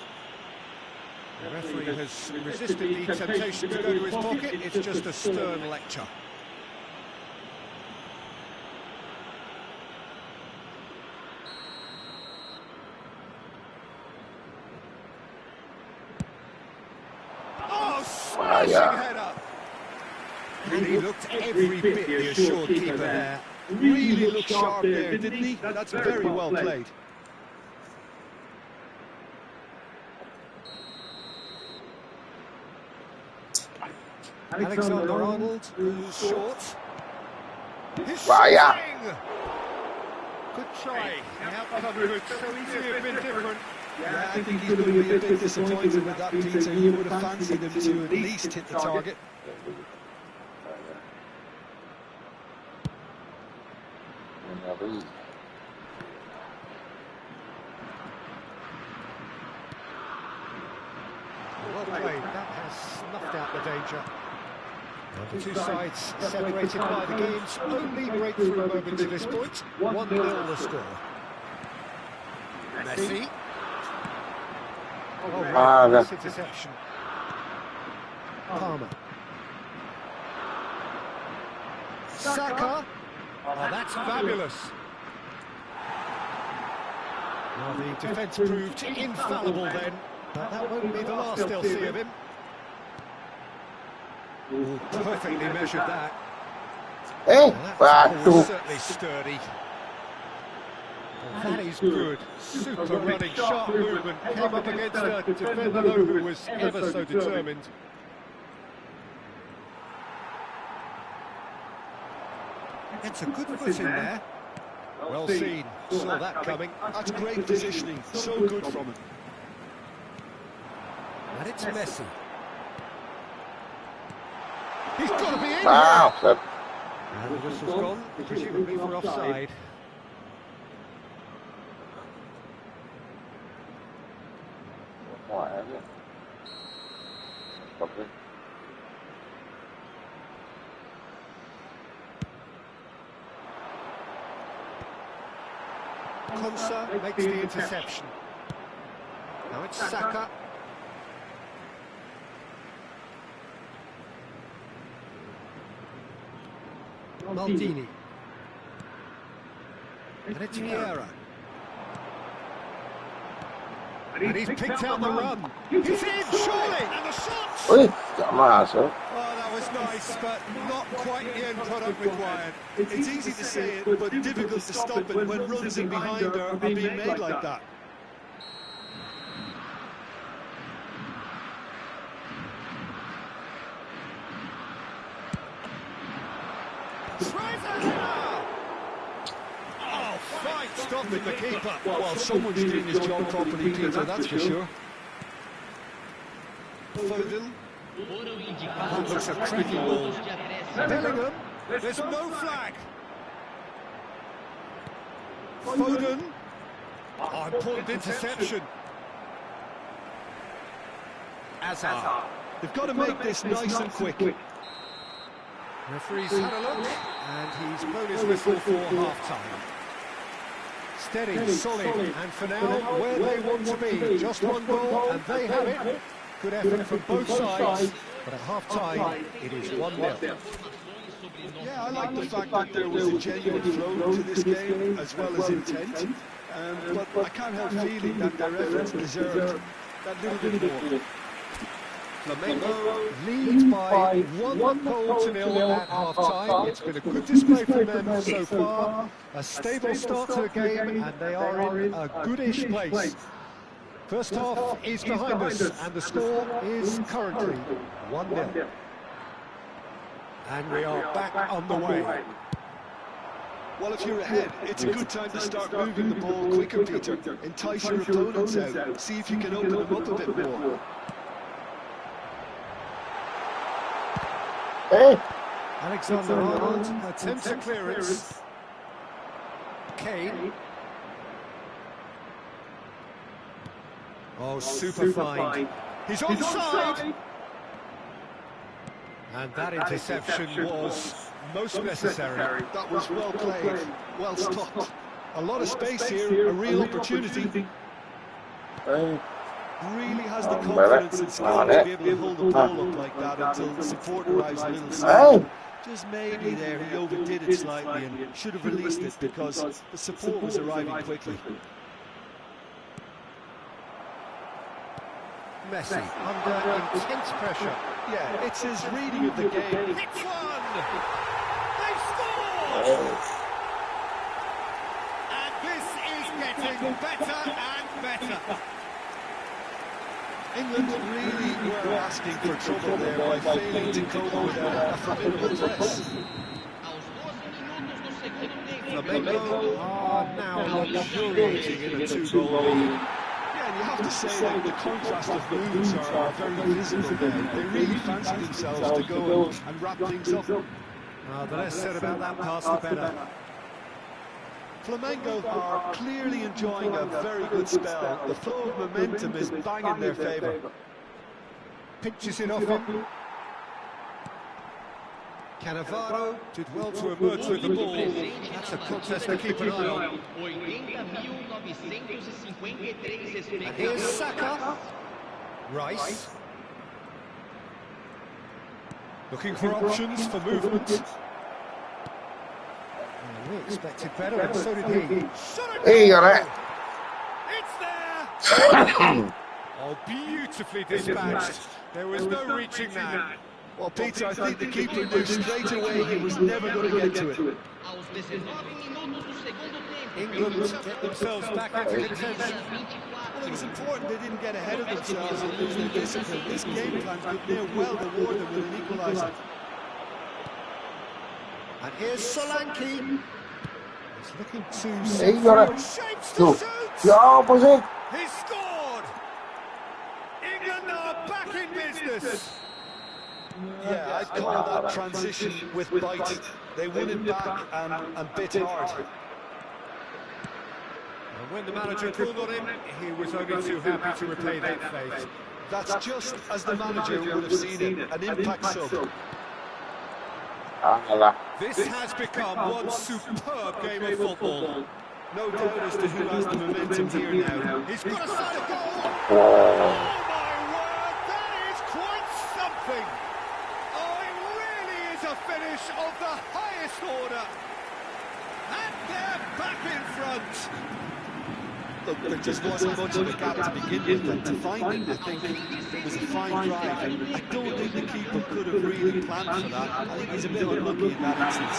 The referee has resisted the temptation to go to his pocket. It's just a stern lecture. Oh, smashing header! And he looked every bit the assured keeper there. Really looked sharp there, didn't he? That's very well played. Alexander-Arnold, who's short. His shooting! Good try. The outcome could so easily have been different. Yeah, I think he's going to be a bit disappointed with that, Peter. You would have fancied him to at least hit the target. played. That has snuffed out the danger. Now the two sides separated by the game's only breakthrough moment to this point. 1-0 the score. Messi. Oh, right, nice interception. Palmer. Saka. Oh, that's fabulous. Well, the defence proved infallible then, but that won't be the last they'll see of him. Ooh, perfectly measured that. That's certainly sturdy. That is good. Super running, sharp movement. Came up against a defender though who was ever so determined. Gets a good foot in there. Well seen. Saw that coming. That's great positioning. So good from him. And it's Messi. He's got to be in Wow. here. And the whistle's gone, presumably for offside. Konsa makes the interception. Now it's Saka. Maldini. And it's Vieira. And he's picked out the run. He's in, surely! And the shot! Ui, chiamato. Oh, that was nice, but not quite the end product required. It's easy to say it, but difficult to stop it when runs in behind are being made like that. Oh, fine stop with the keeper. Well, someone's doing his job properly, Peter, that's for sure. Foden. That looks a tricky ball. Bellingham, there's no flag. Foden. Oh, important interception. Hazard. They've got to make this nice and quick. Referee's had a look, and he's blown his whistle for half-time. Steady, solid, and for now, where they want to be. Just one goal, and they have it. Good effort from both sides, but at half-time, it is 1-0. Yeah, I like the fact that there was a genuine flow to this game, as well as intent. But I can't help feeling that their efforts deserved that little bit more. Flamengo leads by 1-0 at half-time. It's been a good display from them so far. A stable start to the game, and they are in a goodish place. First half is behind us, and the score is currently 1-0. And we are back on the way. Well, if you're ahead, it's a good time to start moving the ball quicker, Peter. Entice your opponents out. See if you can open them up a bit more. Hey. Alexander-Arnold attempts a clearance. Kane. Oh, super fine. He's onside. And that interception was most necessary. That was well played, well stopped. A lot of space here, a real opportunity. Hey. Really has the confidence and skill to be able to hold the ball up like that until the support arrives a little slow. Just maybe there he overdid it slightly and should have released it because the support was arriving quickly. Messi under intense pressure. Yeah, it's his reading of the game. Hits one! They've scored! And this is getting better and better. England really were asking for trouble there by failing to cope with a formidable press. Flamengo are now luxuriating in a two-goal lead. Yeah, and you have to say that the contrast of moods are very visible there. They really fancy themselves to go and wrap things up. The less said about that pass, the better. Flamengo are clearly enjoying a very good spell. The flow of momentum is bang in their favour. pinches it off him. Cannavaro did well to emerge with the ball. That's a contest to keep an eye on. And here's Saka. Rice. Looking for options for movement. We expected better, and so did he. Hey, you got it. It's there! Oh, beautifully dispatched. There was no reaching that. Well, Peter, I think the keeper knew straight away he was never going to get to it. England get themselves back into contention. Well, it was important they didn't get ahead of themselves and lose their discipline. This game plan could near well reward them with an equaliser. And here's Solanke. He's looking to Hey, you got it. shapes to Two. shoot. The opposite. He scored. England are back in business. Yeah, I'd call that transition with bite. They won it back and bit hard. And when the manager called on him, he was only too happy to repay that fate. That's just as the manager would have seen it, an impact sub. This has become one superb game of football. No doubt as to who has the momentum here now. He's got a side of goal. Oh my word, that is quite something. Oh, it really is a finish of the highest order. And they're back in front. Look, there just wasn't much of a gap to begin with, and to find it, I think it was a fine drive, and I don't think the keeper could have really planned for that. I think he's a bit unlucky in that instance.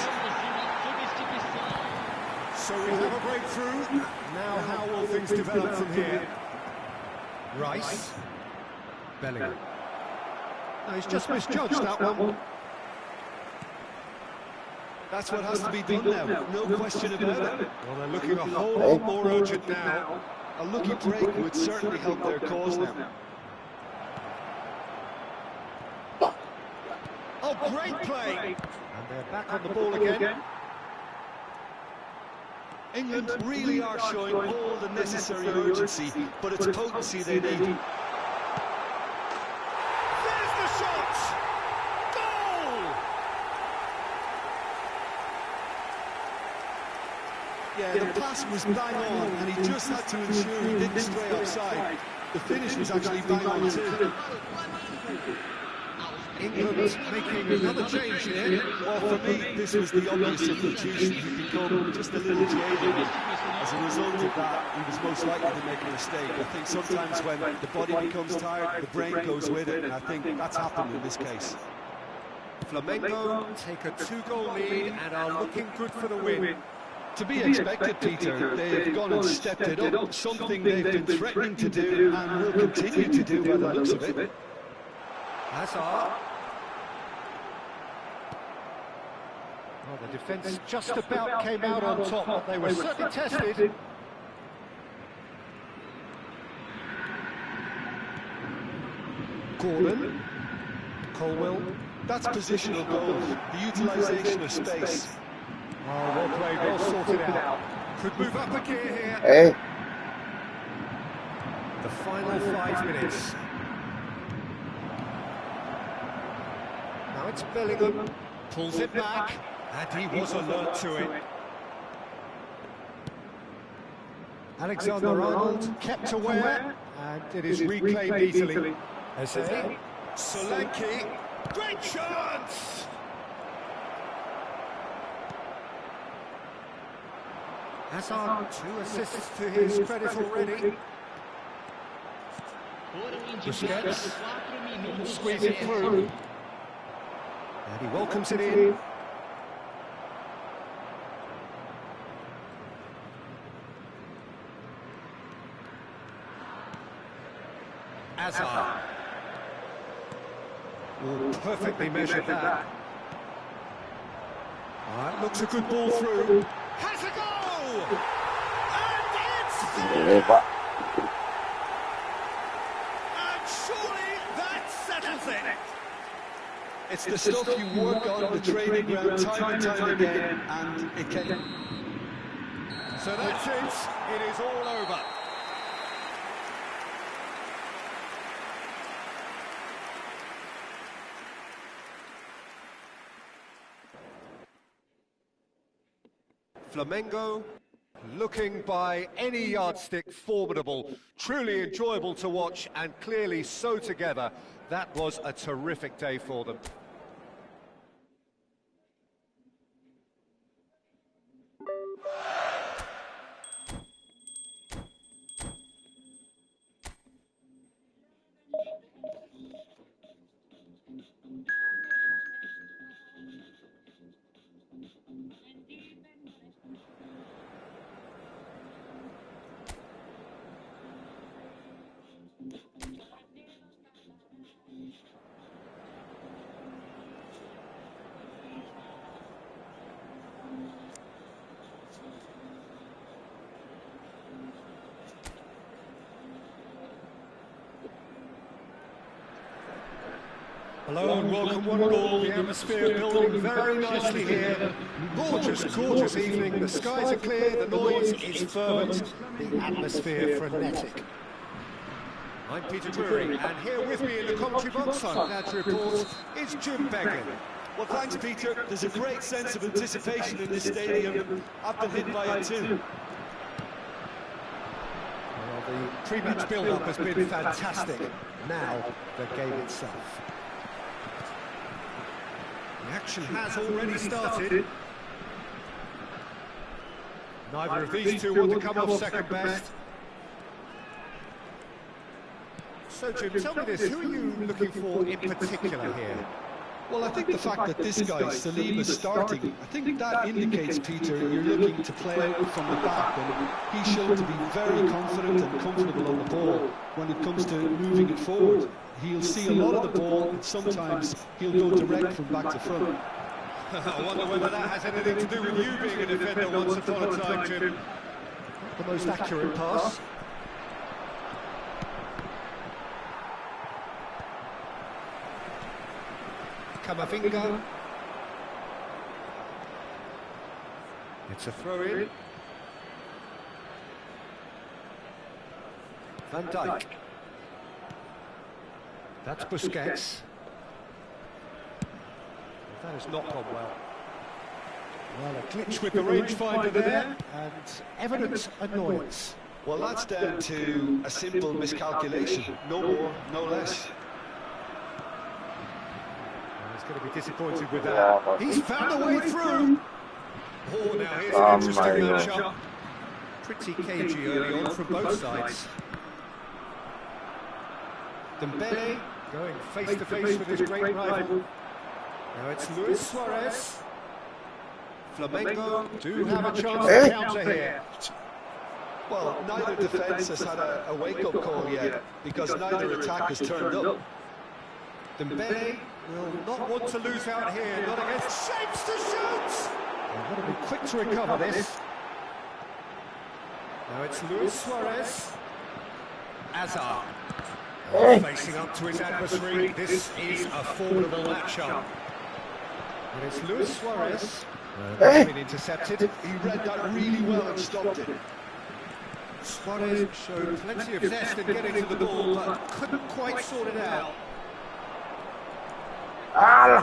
So we have a breakthrough. Now how will things develop from here? Rice. Bellingham. No, he's just misjudged that one. That's what has to be done now, no question about it. Well, they're looking a whole lot more urgent now. A lucky break would certainly help their cause now. Oh, great play! And they're back on the ball again. England really are showing all the necessary urgency, but it's potency they need. There's the shot! Goal! Yeah, the pass was bang on, and he just had to ensure he didn't stray offside. The finish was actually bang on too. England making another change here. Well, for me, this was the obvious substitution. He'd become just a little jaded, and as a result of that, he was most likely to make a mistake. I think sometimes when the body becomes tired, the brain goes with it, and I think that's happened in this case. Flamengo take a 2-goal lead and are looking good for the win. To be expected, Peter, they've gone and stepped it up, something they've been threatening to do and will continue to do by the looks of it. Hazard. Well, the defence just about came out on top, but they were certainly tested. Gordon. Colwell. That's positional goal, the utilisation of space. Oh, well played, well sorted out. Could move up a gear here. Hey. The final 5 minutes. Now it's Bellingham. Pulls it back. And he was alert to it. Alexander-Arnold kept aware. And it is reclaimed easily. Eze. Solanke. Great chance! Hazard, 2 assists to his credit already. Busquets, squeeze it through. And he welcomes it in. Hazard. Oh, perfectly measured that. That looks a good ball through. Has a goal! And it's there! And surely that settles it. It's the stuff you work on the training ground time and time again, and it can. So that's it. It is all over. Flamengo, looking by any yardstick formidable, truly enjoyable to watch and clearly so together. That was a terrific day for them. Hello and welcome, one and all. The atmosphere building very nicely here. Gorgeous, gorgeous evening. The skies are clear, the noise is fervent, the atmosphere frenetic. I'm Peter Drury, and here with me in the commentary box, I'm glad to report, is Jim Beglin. Well, thanks, Peter. There's a great sense of anticipation in this stadium. I've been hit by it too. Well, the pre-match build-up has been fantastic. Now, the game itself. The action has already started. Neither of these two want to come off second best. So, Jim, tell me this, who are you looking for in particular here? Well, I think the fact that this guy, Salim, is starting, I think that indicates, Peter, you're looking to play out from the back, and he's shown to be very confident and comfortable on the ball when it comes to moving it forward. He'll see a lot of the ball, and sometimes he'll go direct from back to front. I wonder whether that has anything to do with you being a defender once upon a time, Jim. Not the most accurate pass. Camavinga. It's a throw-in. Van Dijk. That's Busquets. That has not gone well. Well, a glitch with the rangefinder there, and evident annoyance. Well, that's down to a simple miscalculation. No more, no less. He's going to be disappointed with that. He's found a way through. Oh, now here's an interesting matchup. Pretty cagey early on from both sides. Dembele going face to face with his great rival. Now it's Luis Suarez. Flamengo do have a chance to counter here. Well, neither defence has had a wake-up call yet, because neither attack has turned up. Dembele will not want to lose out here, not against shapes to shoot! They've got to be quick to recover this. Now it's Luis Suarez. Hazard. Facing up to his adversary, this is a formidable matchup. And it's Luis Suarez. That's been intercepted. He read that really well and stopped it. Suarez showed plenty of zest in getting to the ball, but couldn't quite sort it out.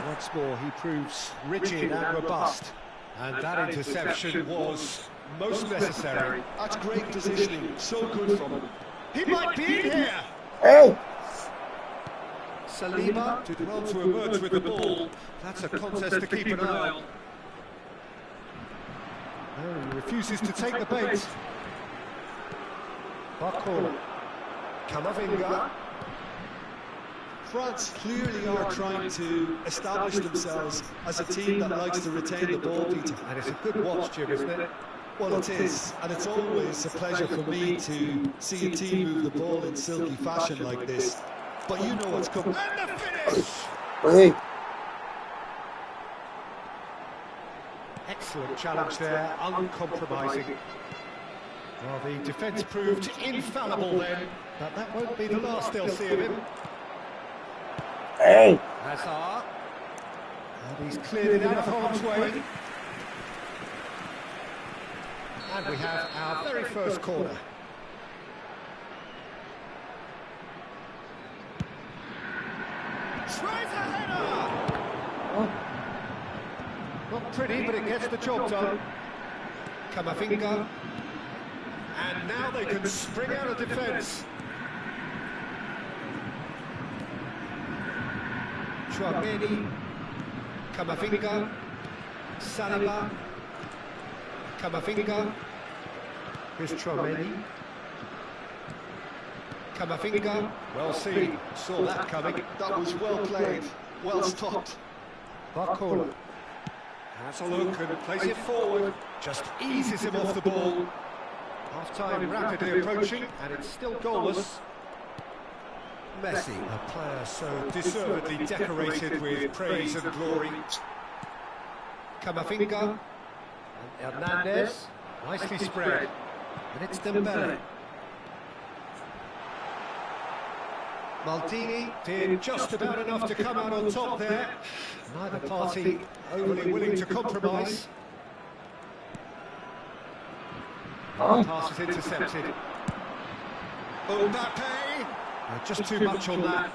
Once more, he proves rigid and robust. And that interception was most necessary. That's great positioning, so good from him. He might be in here! Hey! Saliba did well to emerge with the ball. That's a contest to keep an eye on. No, he refuses to take the bait. Barcola. Camavinga. France clearly are trying to establish themselves as a team that likes to retain the ball, Peter. And it's a good watch, Jim, isn't it? Well, it is, and it's always a pleasure for me to see a team move the ball in silky fashion like this. But you know what's coming. And the finish! Hey! Excellent challenge there, uncompromising. Well, the defence proved infallible then, but that won't be the last they'll see of him. Hey! Hazard. And he's cleared it out of harm's way. And we have our very first corner. Tries a header! Oh. Not pretty, but it gets the job done. Camavinga. And now they can spring out of defence. Chouameni. Camavinga. Saliba. Camavinga. Here's Chouameni. Camavinga. Well seen. Saw that coming. That was well played, well stopped. Barcola. Has a look and plays it forward. Just eases him off the ball. Half-time rapidly approaching, and it's still goalless. Messi, a player so deservedly decorated with praise and glory. Camavinga. And Hernandez. Nicely spread. And it's Dembele. Maldini did just about enough to come out on top there. Neither party overly willing to compromise. Pass is intercepted. Mbappe! Just too much on that.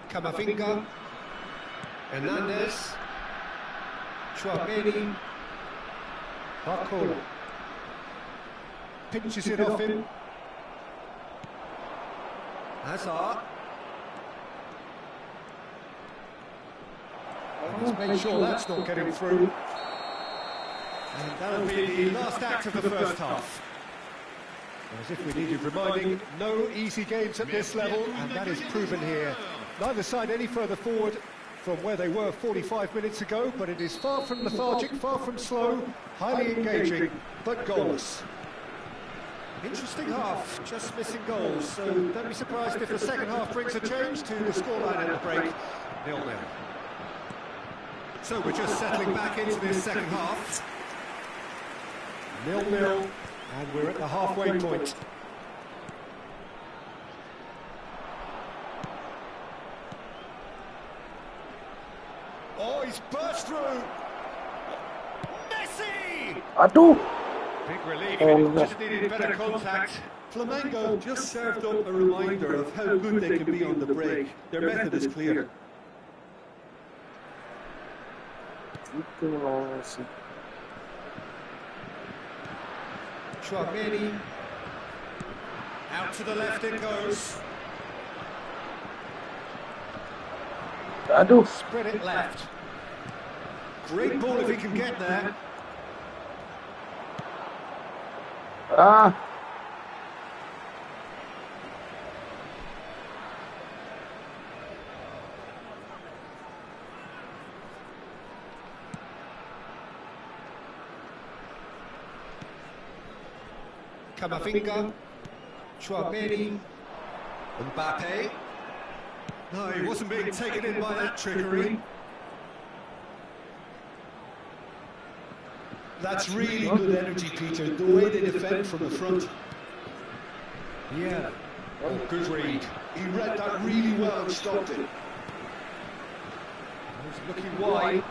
Camavinga. Hernandez. Chouameni. Barcola. Pinches it off him. Hazard. And he's made sure that's not getting through. And that'll be the last act of the first half. As if we needed reminding, no easy games at this level, and that is proven here. Neither side any further forward from where they were 45 minutes ago, but it is far from lethargic, far from slow, highly engaging, but goalless. Interesting half, just missing goals, so don't be surprised if the second half brings a change to the scoreline at the break, 0-0. So we're just settling back into this second half. 0-0, and we're at the halfway point. Oh, he's burst through! Messi! Aduh. Big relief, just needed better contact. Flamengo just served up a reminder of how good they can be on the break. Their method is clear. Chouameni. Out to the left it goes. Aduh. Spread it left. Great ball if he can get there. Ah. Camavinga. Chouameni. Mbappe. No, he wasn't being taken in by that trickery. That's really good energy, Peter, the way they defend from the front. Yeah. Oh, good read. He read that really well and stopped it. He's looking wide.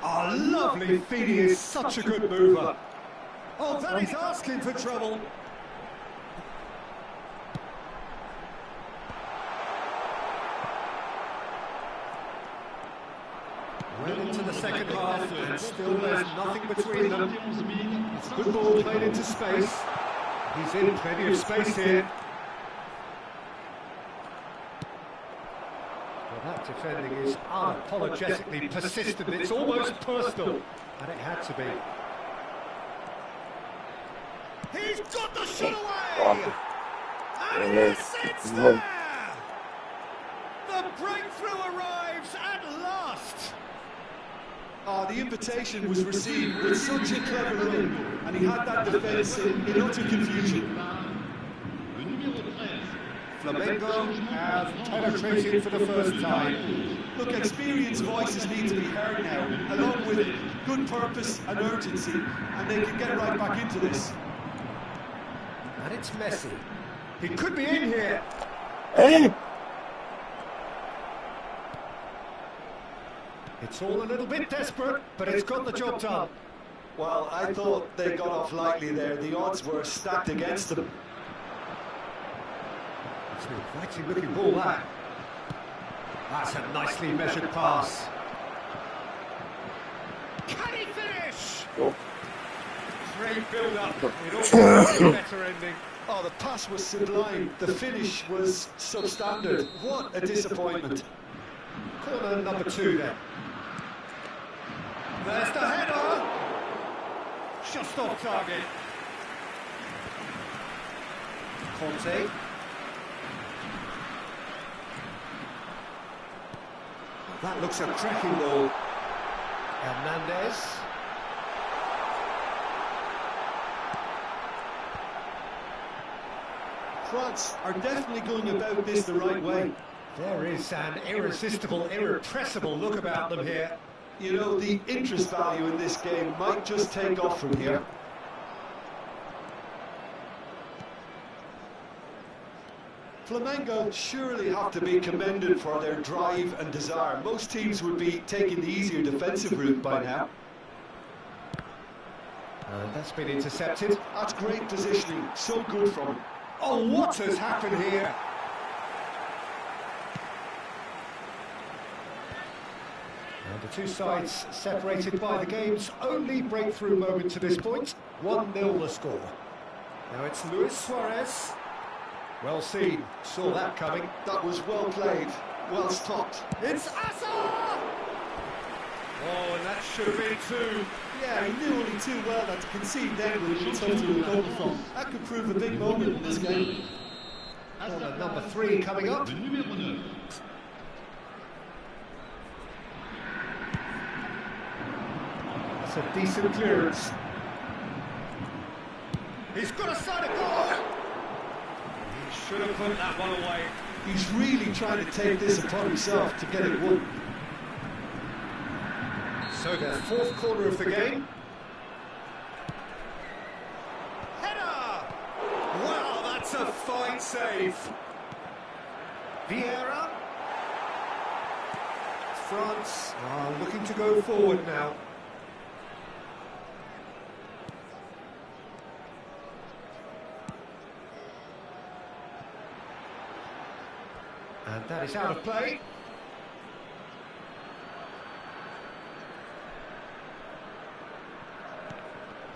Oh, lovely feed. He is such a good mover. Oh, that is asking for trouble. Well into the second half, and still there's nothing between them. It's a good ball played into space. He's in plenty of space here. Well, that defending is unapologetically persistent. It's almost personal, and it had to be. He's got the shot away! And yes, it's there! The breakthrough arrives at last! The invitation was received with such a clever run, and he had that defence in utter confusion. Flamengo have penetrated for the first time. Look, experienced voices need to be heard now, along with good purpose and urgency, and they can get right back into this. And it's Messi. He could be in here. Hey. It's all a little bit desperate, but it's got the job done. Well, I thought they got off lightly there. The odds were stacked against them. It's an exciting looking ball, that. That's a nicely measured pass. Can he finish? Oh. Great build-up. It almost a better ending. Oh, the pass was sublime. The finish was substandard. What a disappointment. Corner number 2 then. There's the header. Just off target. Conte. That looks a cracking ball. Hernandez. France are definitely going about this the right way. There is an irresistible, irrepressible look about them here. You know, the interest value in this game might just take off from here. Flamengo surely have to be commended for their drive and desire. Most teams would be taking the easier defensive route by now. And that's been intercepted. That's great positioning, so good from him. Oh, what has happened here? And the two sides separated by the game's only breakthrough moment to this point. 1-0 the score. Now it's Luis Suarez. Well seen, saw that coming. That was well played, well stopped. It's Asa! Oh, and that should have been 2. Yeah, he knew only too well that to concede then would have been total recover from. That could prove a big moment in this game. Corner number 3 coming up. That's a decent clearance. He's got a side of goal! He should have put that one away. He's really trying to take this upon himself to get it won. So the 4th corner of the game. Header! Wow, that's a fine save. Vieira. France are looking to go forward now. And that is out of play.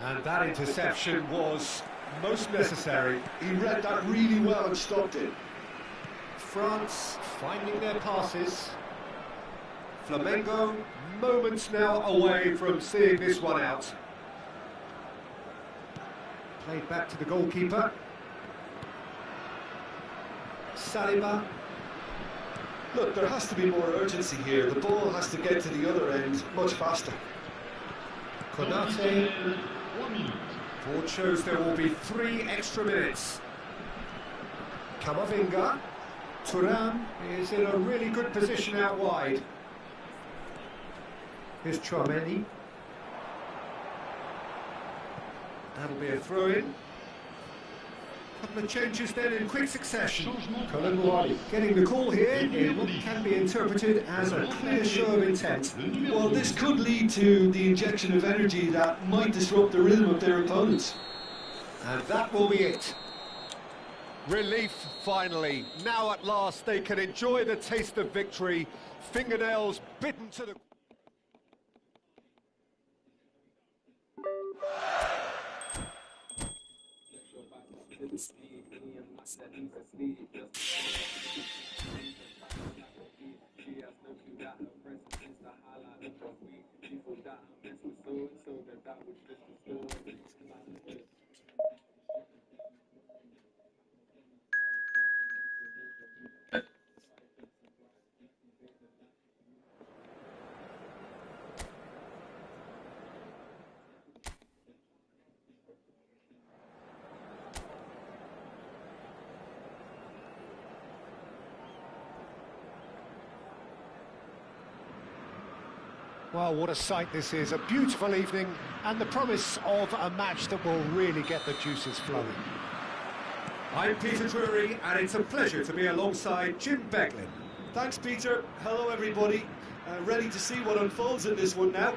And that interception was most necessary. He read that really well and stopped it. France finding their passes. Flamengo moments now away from seeing this one out. Played back to the goalkeeper. Saliba. Look, there has to be more urgency here. The ball has to get to the other end much faster. Konate. Board shows there will be 3 extra minutes. Camavinga. Thuram is in a really good position out wide. Here's Chouameni. That'll be a throw-in. Couple of changes then in quick succession. Colin getting the call here in what can be interpreted as a clear show of intent. Well, this could lead to the injection of energy that might disrupt the rhythm of their opponents. And that will be it. Relief, finally. Now at last they can enjoy the taste of victory. Fingernails bitten to the... Well, what a sight this is, a beautiful evening and the promise of a match that will really get the juices flowing. I'm Peter Drury and it's a pleasure to be alongside Jim Beglin. Thanks, Peter. Hello, everybody. Ready to see what unfolds in this one now.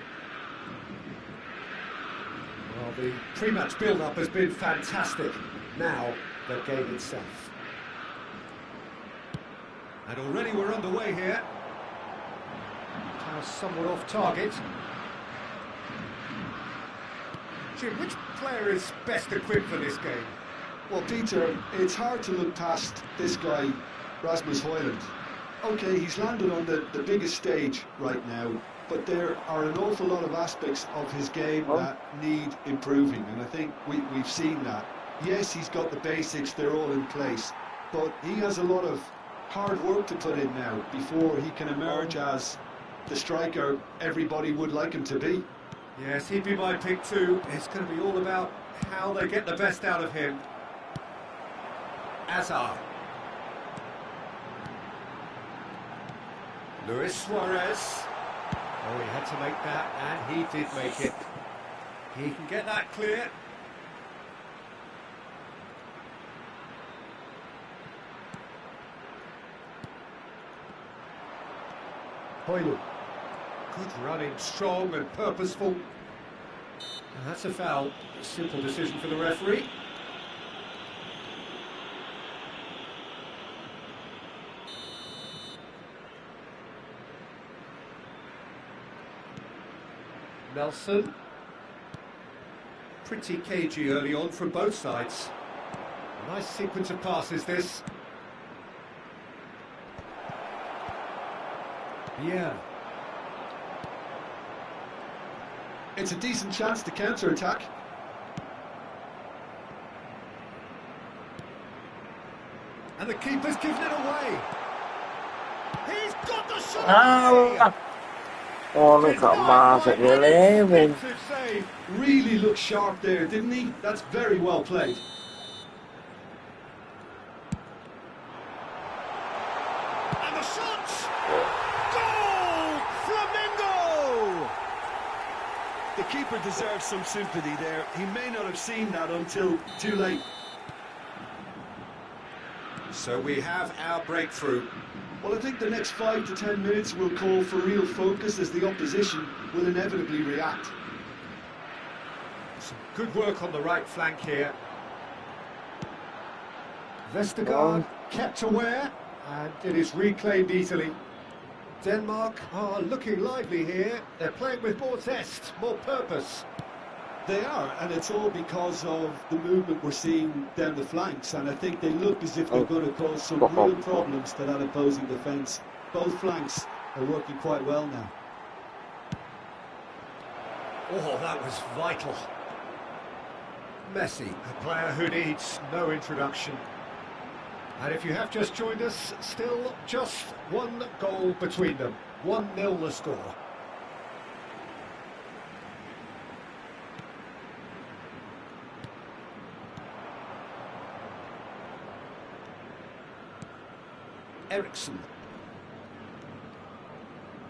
Well, the pre-match build-up has been fantastic. Now, the game itself. And already we're underway here. Now somewhat off target. Jim, which player is best equipped for this game? Well, Peter, it's hard to look past this guy, Rasmus Højlund. Okay, he's landed on the biggest stage right now, but there are an awful lot of aspects of his game that need improving, and I think we've seen that. Yes, he's got the basics, they're all in place, but he has a lot of hard work to put in now before he can emerge as the striker everybody would like him to be. Yes, he'd be my pick too. It's going to be all about how they get the best out of him. Hazard. Luis Suarez. Oh, he had to make that, and he did make it. He can get that clear. Højlund. Good running, strong and purposeful. And that's a foul. A simple decision for the referee. Nelson. Pretty cagey early on from both sides. A nice sequence of passes this. Yeah. It's a decent chance to counter-attack. And the keeper's given it away. He's got the shot! Oh, look at Martin, really. Really looked sharp there, didn't he? That's very well played. And the shot! Goal! Flamingo! The keeper deserves some sympathy there. He may not have seen that until too late. So we have our breakthrough. Well, I think the next 5 to 10 minutes will call for real focus as the opposition will inevitably react. Some good work on the right flank here. Vestergaard kept aware, and it is reclaimed easily. Denmark are looking lively here. They're playing with more zest, more purpose. They are, and it's all because of the movement we're seeing down the flanks, and I think they look as if they're going to cause some real problems to that opposing defence. Both flanks are working quite well now. Oh, that was vital. Messi, a player who needs no introduction. And if you have just joined us, still just one goal between them. 1-0 the score. Eriksson.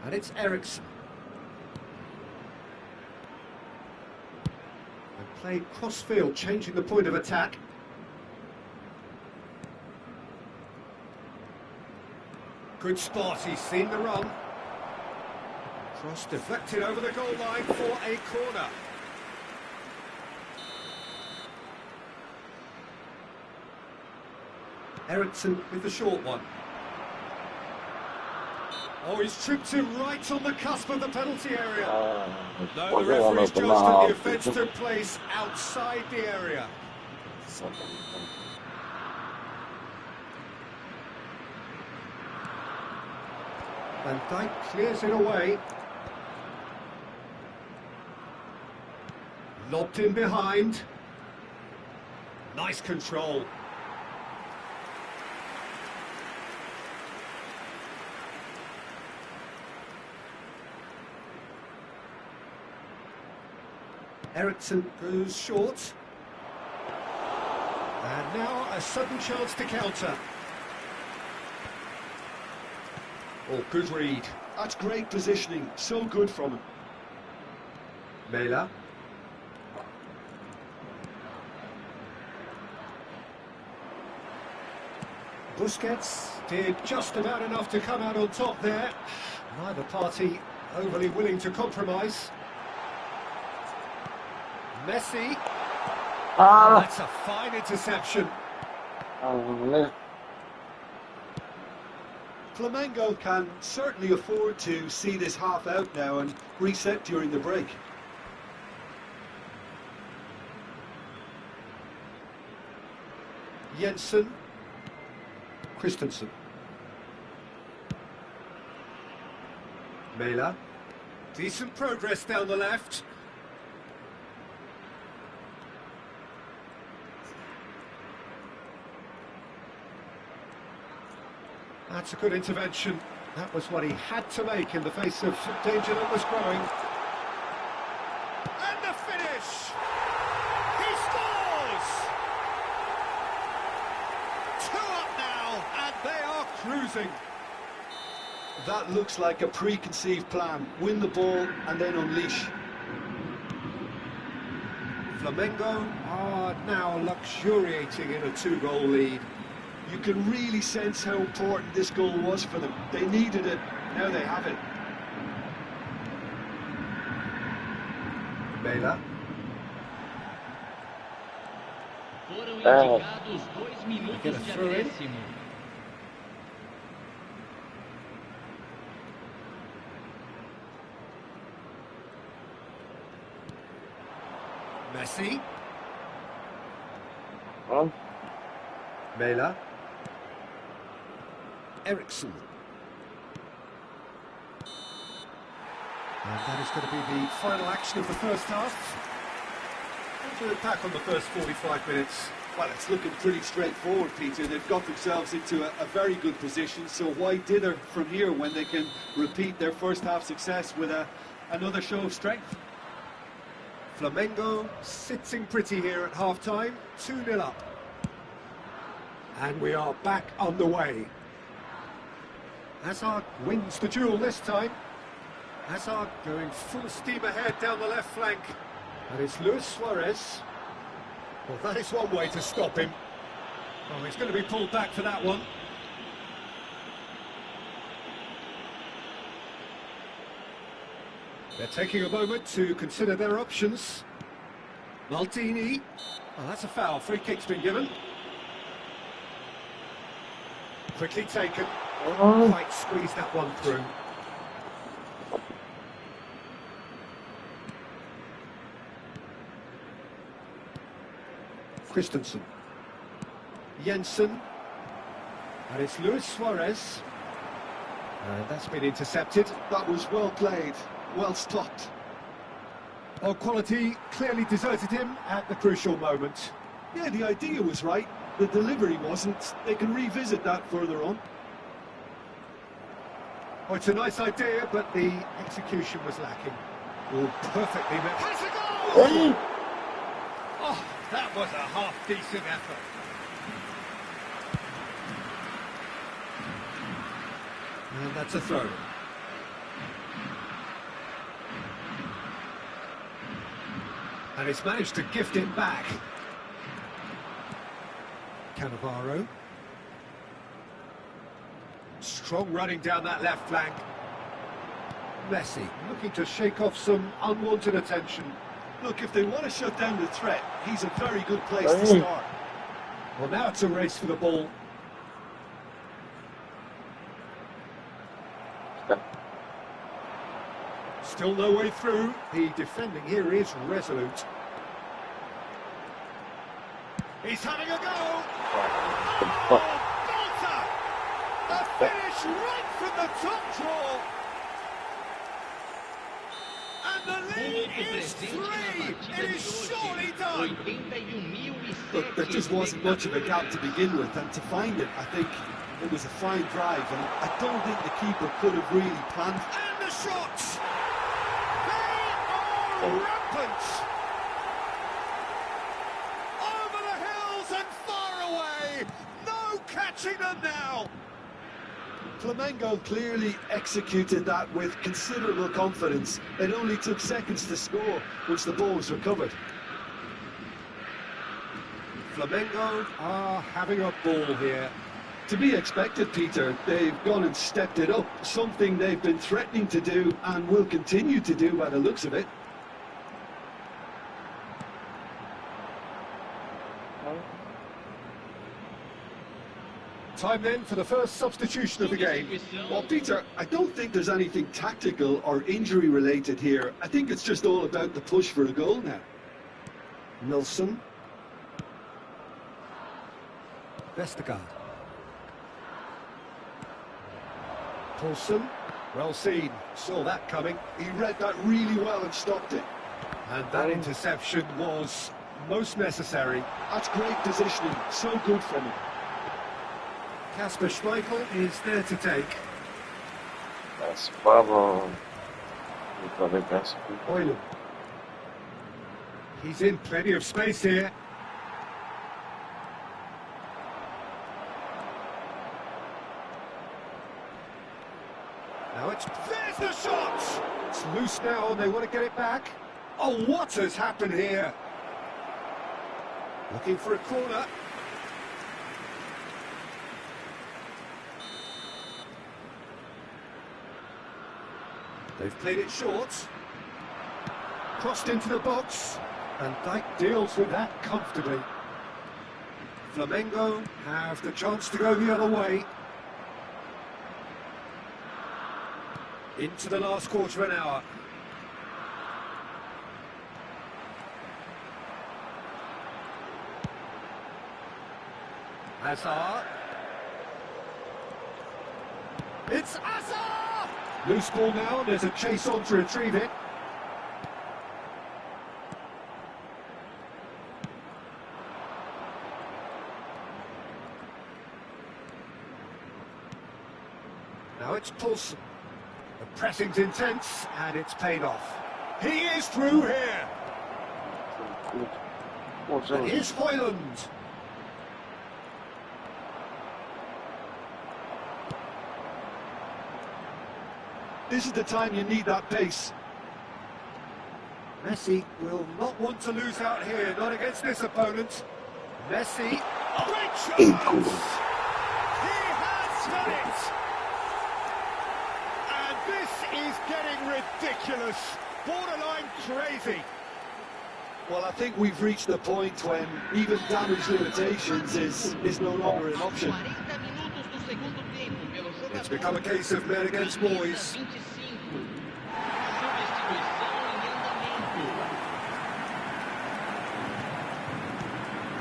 And it's Eriksson. And played cross-field, changing the point of attack. Good spot, he's seen the run. Cross deflected over the goal line for a corner. Eriksson with the short one. Oh, he's tripped him right on the cusp of the penalty area. No, the referee's judged that the offence took place outside the area. Van Dijk clears it away. Lobbed in behind. Nice control. Eriksson goes short. And now a sudden chance to counter. Oh, good read. That's great positioning. So good from him. Mela. Busquets did just about enough to come out on top there. Neither party overly willing to compromise. Messi. Ah, That's a fine interception. ah, Flamengo can certainly afford to see this half out now and reset during the break. Jensen. Christensen. Mela. Decent progress down the left. That's a good intervention. That was what he had to make in the face of danger that was growing. And the finish! He scores! 2 up now, and they are cruising. That looks like a preconceived plan. Win the ball and then unleash. Flamengo are now luxuriating in a 2-goal lead. You can really sense how important this goal was for them. They needed it, now they have it. Mela. Foram indicados 2 minutos de throw in. acréscimo. Messi. ah. Mela. Eriksson. And that is going to be the final action of the first half. What to attack on the first 45 minutes? Well, it's looking pretty straightforward, Peter. They've got themselves into a very good position, so why dither from here when they can repeat their first half success with another show of strength? Flamengo sitting pretty here at half-time, 2-0 up. And we are back underway. Hazard wins the duel this time. Hazard going full steam ahead down the left flank. And it's Luis Suarez. Well, that is one way to stop him. Oh, he's going to be pulled back for that one. They're taking a moment to consider their options. Maldini. Oh, that's a foul. Free kick's been given. Quickly taken. Quite squeezed that one through. Christensen. Jensen. And it's Luis Suarez. And that's been intercepted. That was well played, well stopped. Oh, quality clearly deserted him at the crucial moment. Yeah, the idea was right, the delivery wasn't. They can revisit that further on. Oh, it's a nice idea, but the execution was lacking. Oh, perfectly met. Has a goal! Oh, that was a half-decent effort. And that's a throw. And he's managed to gift it back. Cannavaro. Strong running down that left flank. Messi looking to shake off some unwanted attention. Look, if they want to shut down the threat, he's a very good place to start. Well, now it's a race for the ball. Still no way through. The defending here is resolute. He's having a go! Oh, Bolter! A finish right from the top draw! And the lead is 3! It is surely done! Look, there just wasn't much of a gap to begin with, and to find it, I think it was a fine drive, and I don't think the keeper could have really planned. And the shots! They are rampant! Over the hills and far away! No catching them now! Flamengo clearly executed that with considerable confidence. It only took seconds to score once the ball was recovered. Flamengo are having a ball here. To be expected, Peter. They've gone and stepped it up, something they've been threatening to do and will continue to do by the looks of it. Time then for the first substitution of the game. Well, Peter, I don't think there's anything tactical or injury related here. I think it's just all about the push for a goal now. Nilsson. Vestergaard. Paulson. Well seen. Saw that coming. He read that really well and stopped it. And that interception was most necessary. That's great positioning. So good from him. Kasper Schmeichel is there to take. That's Pablo. Hoyland. He's in plenty of space here. Now there's the shot! It's loose now and they want to get it back. Oh, what has happened here? Looking for a corner. They've played it short. Crossed into the box. And Dijk deals with that comfortably. Flamengo have the chance to go the other way. Into the last quarter of an hour. Hazard. It's Hazard! Loose ball now, there's a chase on to retrieve it. Now it's Paulson. The pressing's intense, and it's paid off. He is through here! And here's Hoyland. This is the time you need that pace. Messi will not want to lose out here, not against this opponent. Messi, great chance! He has done it! And this is getting ridiculous, borderline crazy. Well, I think we've reached the point when even damage limitations is no longer an option. It's become a case of men against boys.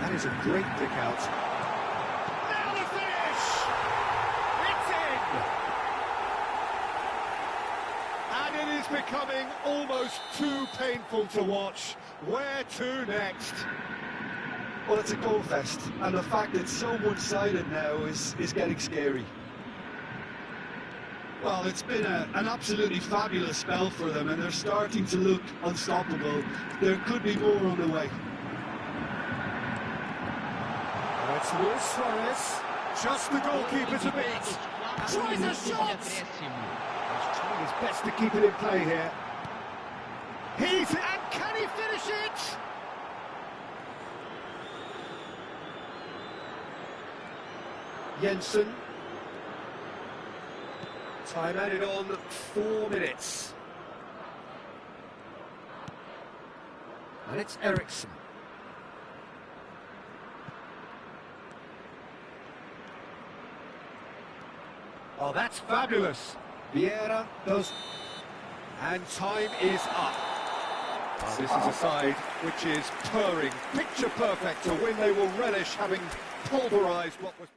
That is a great pick out. Now the finish! It's in! And it is becoming almost too painful to watch. Where to next? Well, it's a goal fest, and the fact that it's so one-sided now is getting scary. Well, it's been an absolutely fabulous spell for them, and they're starting to look unstoppable. There could be more on the way. That's Luis Suarez, just the goalkeeper to beat. Tries a shot! He's trying his best to keep it in play here. And can he finish it? Jensen. Time added on 4 minutes. And it's Eriksson. Oh, that's fabulous. Vieira does. And time is up. Oh, this is a side which is purring, picture perfect, to win they will relish having pulverised what was...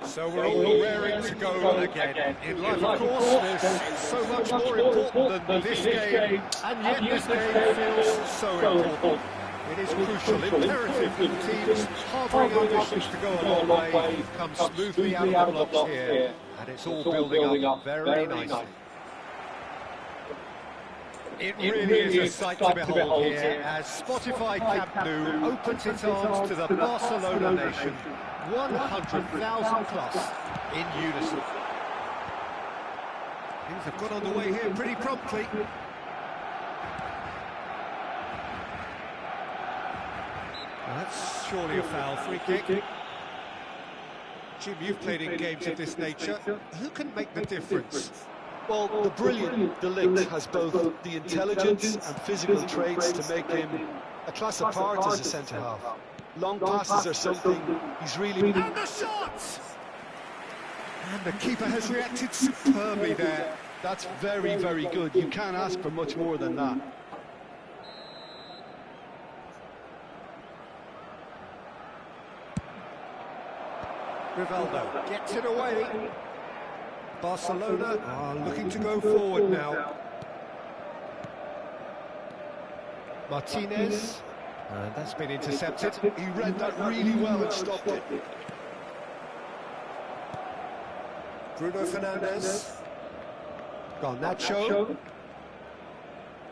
So we're all raring to go again. In life, of course, there's so much more important than this game, and yet this game feels so important. It is crucial, imperative that teams harbouring ambitions to go a long way come smoothly out of the blocks here, and it's all building up very nicely. It really is a sight to behold here as Spotify Camp Nou opens its arms to the Barcelona nation, 100,000 plus in unison. Things have got underway here pretty promptly. Well, that's surely a foul, free kick. Jim, you've played in games of this nature. Who can make the difference? Well, the brilliant De Ligt has both the intelligence and physical traits to make him a class apart as a centre-half. Long passes are something he's really... And the shot! And the keeper has reacted superbly there. That's very, very good. You can't ask for much more than that. Rivaldo gets it away. Barcelona are looking to go forward now. Martinez, and that's been intercepted. He read that really well and stopped it. Bruno Fernandes. Garnacho.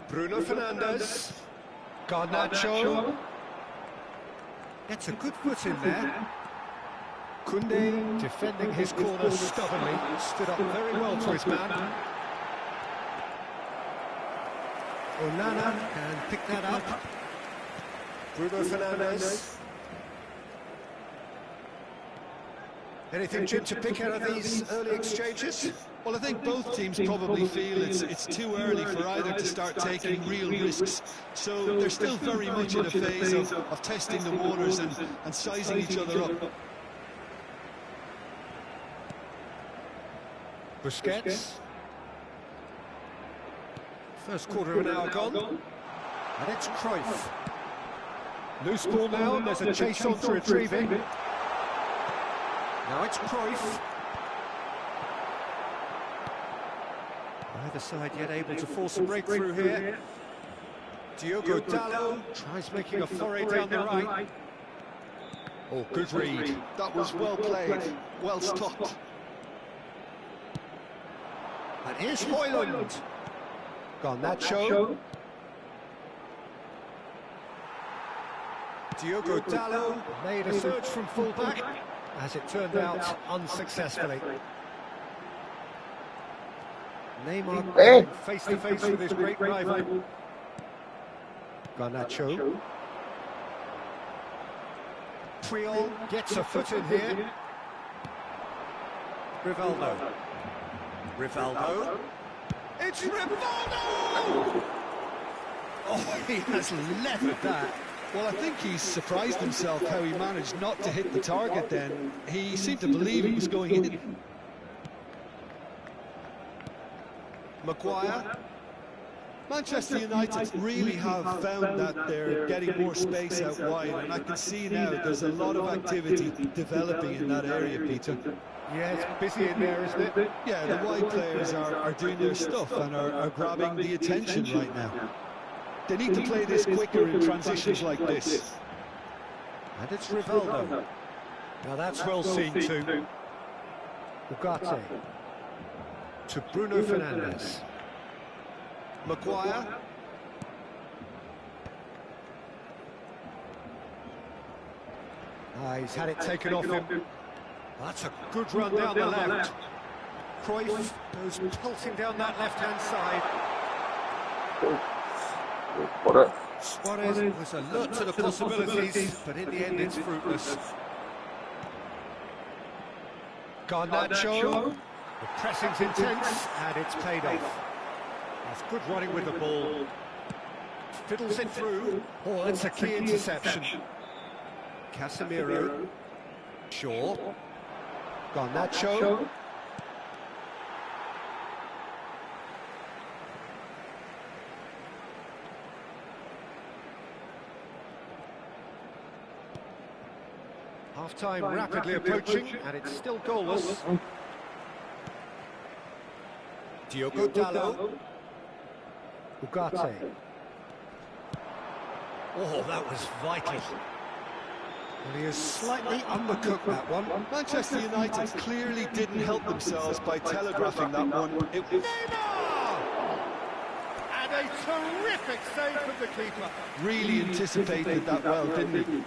Bruno Fernandes. Garnacho. Gets a good foot in there. Koundé defending his corner stubbornly, stood up very well to his man. Onana can pick that up. Bruno Fernandes. Anything, Jim, to pick out of these early exchanges? Well, I think both teams probably feel it's too early for either to start taking real risks. So they're still very much in a phase of testing the waters and sizing each other up. Busquets. First quarter of an hour gone. And it's Cruyff. Loose ball now, there's a chase on to retrieve it. Now it's Cruyff. Neither side yet able to force a breakthrough here. Diogo Dalot tries making a foray down the right. Oh, good read. That was well played, well stopped. And here's Højlund. Garnacho. Diogo Dalot made a search from full-back, as it turned out unsuccessfully. Neymar face-to-face with his great rival. Garnacho. Puyol gets a foot in here. Rivaldo. Rivaldo. It's Rivaldo! Oh, he has levered that. Well, I think he's surprised himself how he managed not to hit the target then. He seemed to believe he was going in. Maguire. Manchester United really have found that they're getting more space out wide, and I can see now there's a lot of activity developing in that area, Peter. Yeah, it's busy in there, isn't it? Yeah, the wide players are doing their stuff and are grabbing the attention right now. They need to play this quicker in transitions like this. And it's Rivaldo. Now that's well seen too. Ugarte. To Bruno Fernandes. Maguire. He's had it taken off him. That's a good run down the left. Cruyff goes pulsing down that left-hand side. Suarez was alert to the possibilities, but in the end it's fruitless. Garnacho. The pressing's intense, and it's paid off. That's good running with the ball. Fiddles it through. Oh, that's a key interception. Casemiro. Shaw. Garnacho. Half-time rapidly approaching, and it's still goalless. Diogo Dalot. Ugarte. Oh, that was vital. And he has slightly undercooked that one. Manchester United clearly didn't help themselves by telegraphing that one. Neymar! And a terrific save from the keeper. Really anticipated that well, didn't he?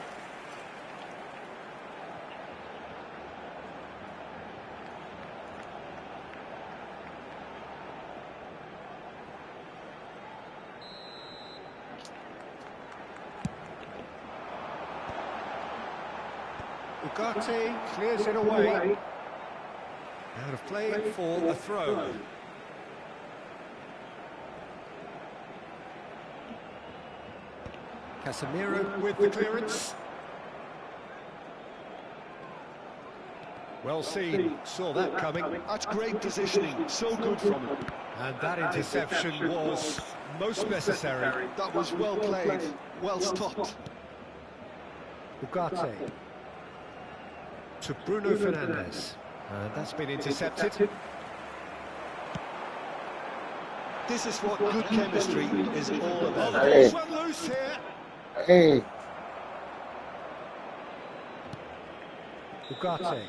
Ugarte clears it away. Out of play for a throw. Casemiro with the clearance. Well seen, saw that coming. That's great positioning, so good from him. And that interception was most necessary. That was well played, well stopped. Ugarte to Bruno Fernandes. And that's been intercepted. This is what good chemistry is all about. Hey. Run loose here. Hey. Ugarte.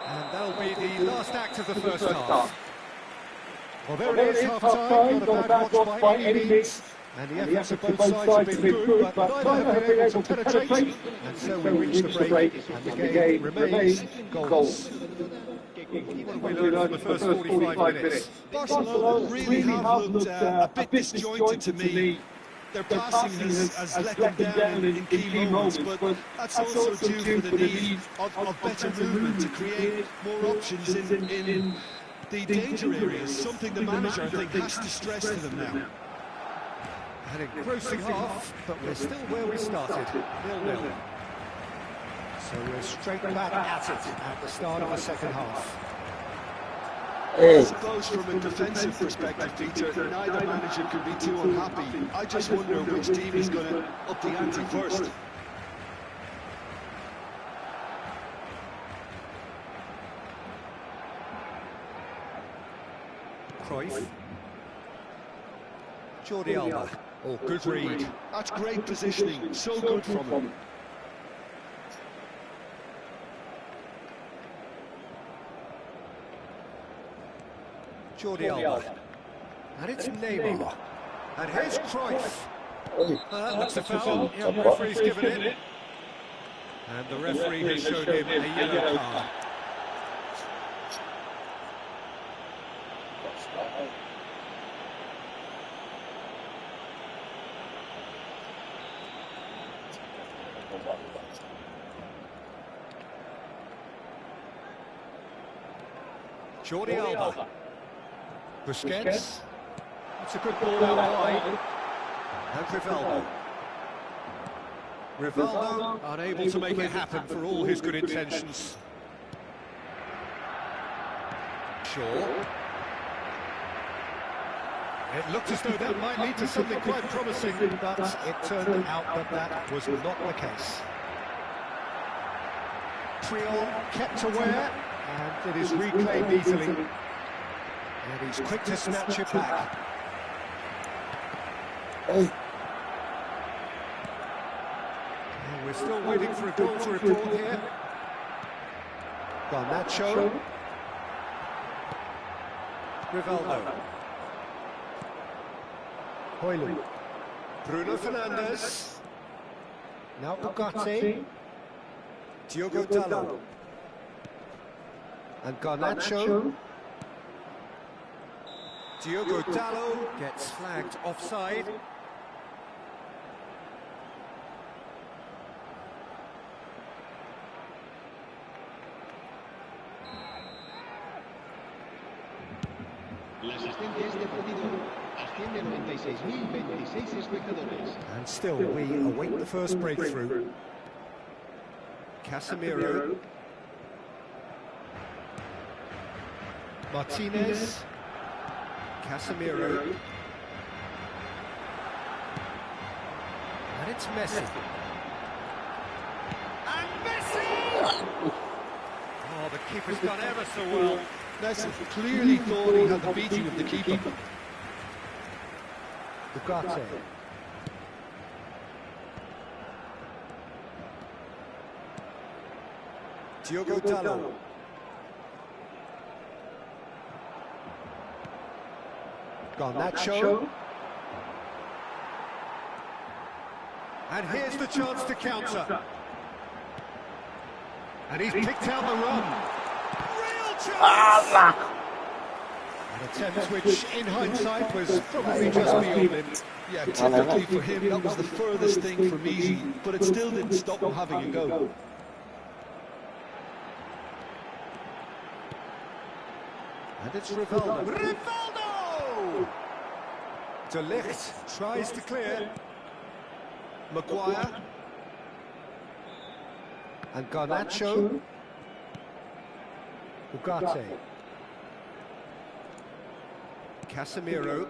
And that'll be the last act of the first half. Well, there it is, half-time, not a bad watch by any means. And the efforts of both sides have been good, but neither have been able to penetrate. And so we reach the break, and the game remains goals. What we learned from the first 45 minutes. Barcelona really have looked a bit disjointed to me. Their passing has let them down in key moments, but that's also due to the need of better movement to create more options in the danger areas, something the manager, I think, has to stress to them now. An engrossing half, but we're still where we started, 0-0. So we're straight back at it at the start of the second half. I suppose from a defensive perspective, Peter, neither manager could be too unhappy. I just wonder which team is going to up the ante first. Cruyff. Jordi Alba. Oh, good read. That's great positioning, so good from him. Jordi Alba. And it's Neymar. And here's Cruyff. That's a foul. Yeah, the referee's given it. And the referee has shown him a yellow card. Jordi Alba. Busquets. It's a good ball out wide. And Rivaldo. Rivaldo unable to make it happen for all his good intentions. Shaw. It looked as though that might lead to something quite promising, but it turned out that that was not the case. Triol kept aware, and it is reclaimed easily. And he's quick to snatch it back. And we're still waiting for a goal to report here. Garnacho. Rivaldo. Højlund. Bruno Fernandes. Now Ugarte. Diogo Dalot. And Garnacho. Diogo Dalot gets flagged offside. La asistencia a este partido asciende a 96.026 espectadores. And still, we await the first breakthrough. Casemiro. Martinez. Casemiro. And it's Messi. And Messi! Oh, the keeper's done ever so well. Messi clearly thought he had the beating of the keeper. Ugarte. Diogo Dalot. Garnacho. And here's the chance to counter. And he's picked out the run. Real chance! An attempt which, in hindsight, was probably just beyond him. Yeah, typically for him, that was the furthest thing from easy, but it still didn't stop him having a go. And it's Rivaldo. Rivaldo! De Ligt tries to clear. Maguire. And Garnacho. Ugarte. Casemiro.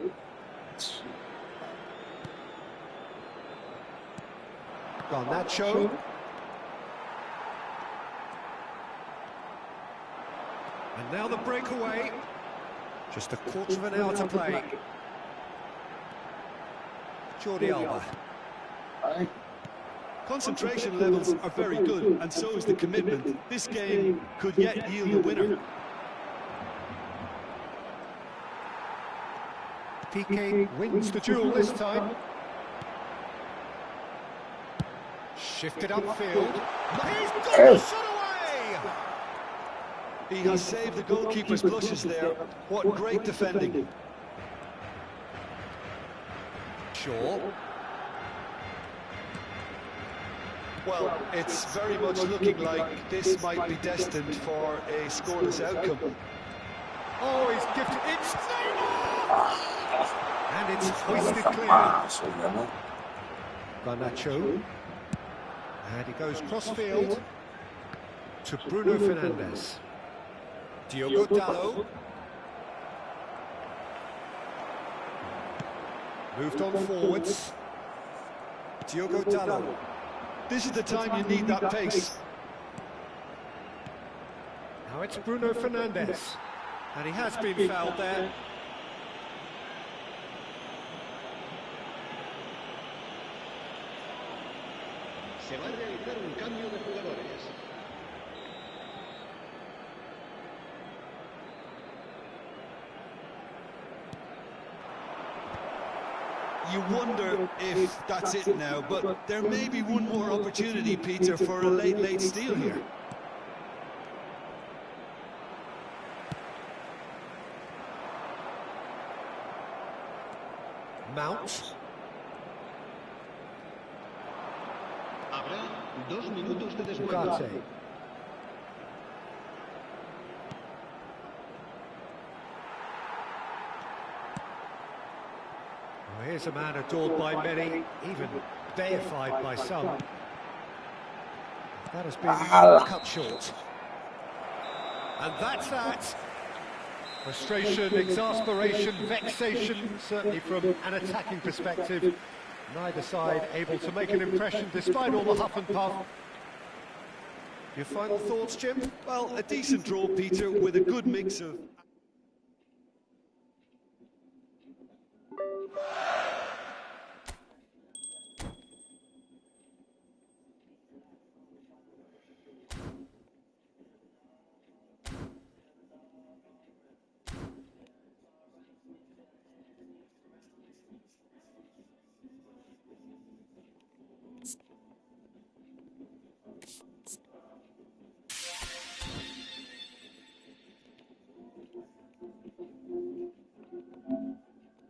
Garnacho. And now the breakaway. Just a quarter of an hour to play. Jordi Alba. Concentration levels are very good, and so is the commitment. This game could yet yield a winner. Piqué wins the duel this time. Shifted upfield. He's got the shot away! He has saved the goalkeeper's blushes there. What great defending. Shaw. Well, it's very much looking like this might be destined for a scoreless outcome. Oh, he's gifted. It's Neymar! And it's hoisted clear. Garnacho. And he goes cross-field to Bruno Fernandes. Diogo Dalot. Moved on forwards. Diogo Dalot. This is the time you need that pace. Now it's Bruno Fernandes. And he has been fouled there. Se va a realizar un cambio de jugadores. You wonder if that's it now, but there may be one more opportunity, Peter, for a late steal here. Mount. Habrá 2 minutos de descuento. Ugarte. Well, here's a man adored by many, even deified by some. That has been cut short. And that's that. Frustration, exasperation, vexation, certainly from an attacking perspective. Neither side able to make an impression despite all the huff and puff. Your final thoughts, Jim? Well, a decent draw, Peter, with a good mix of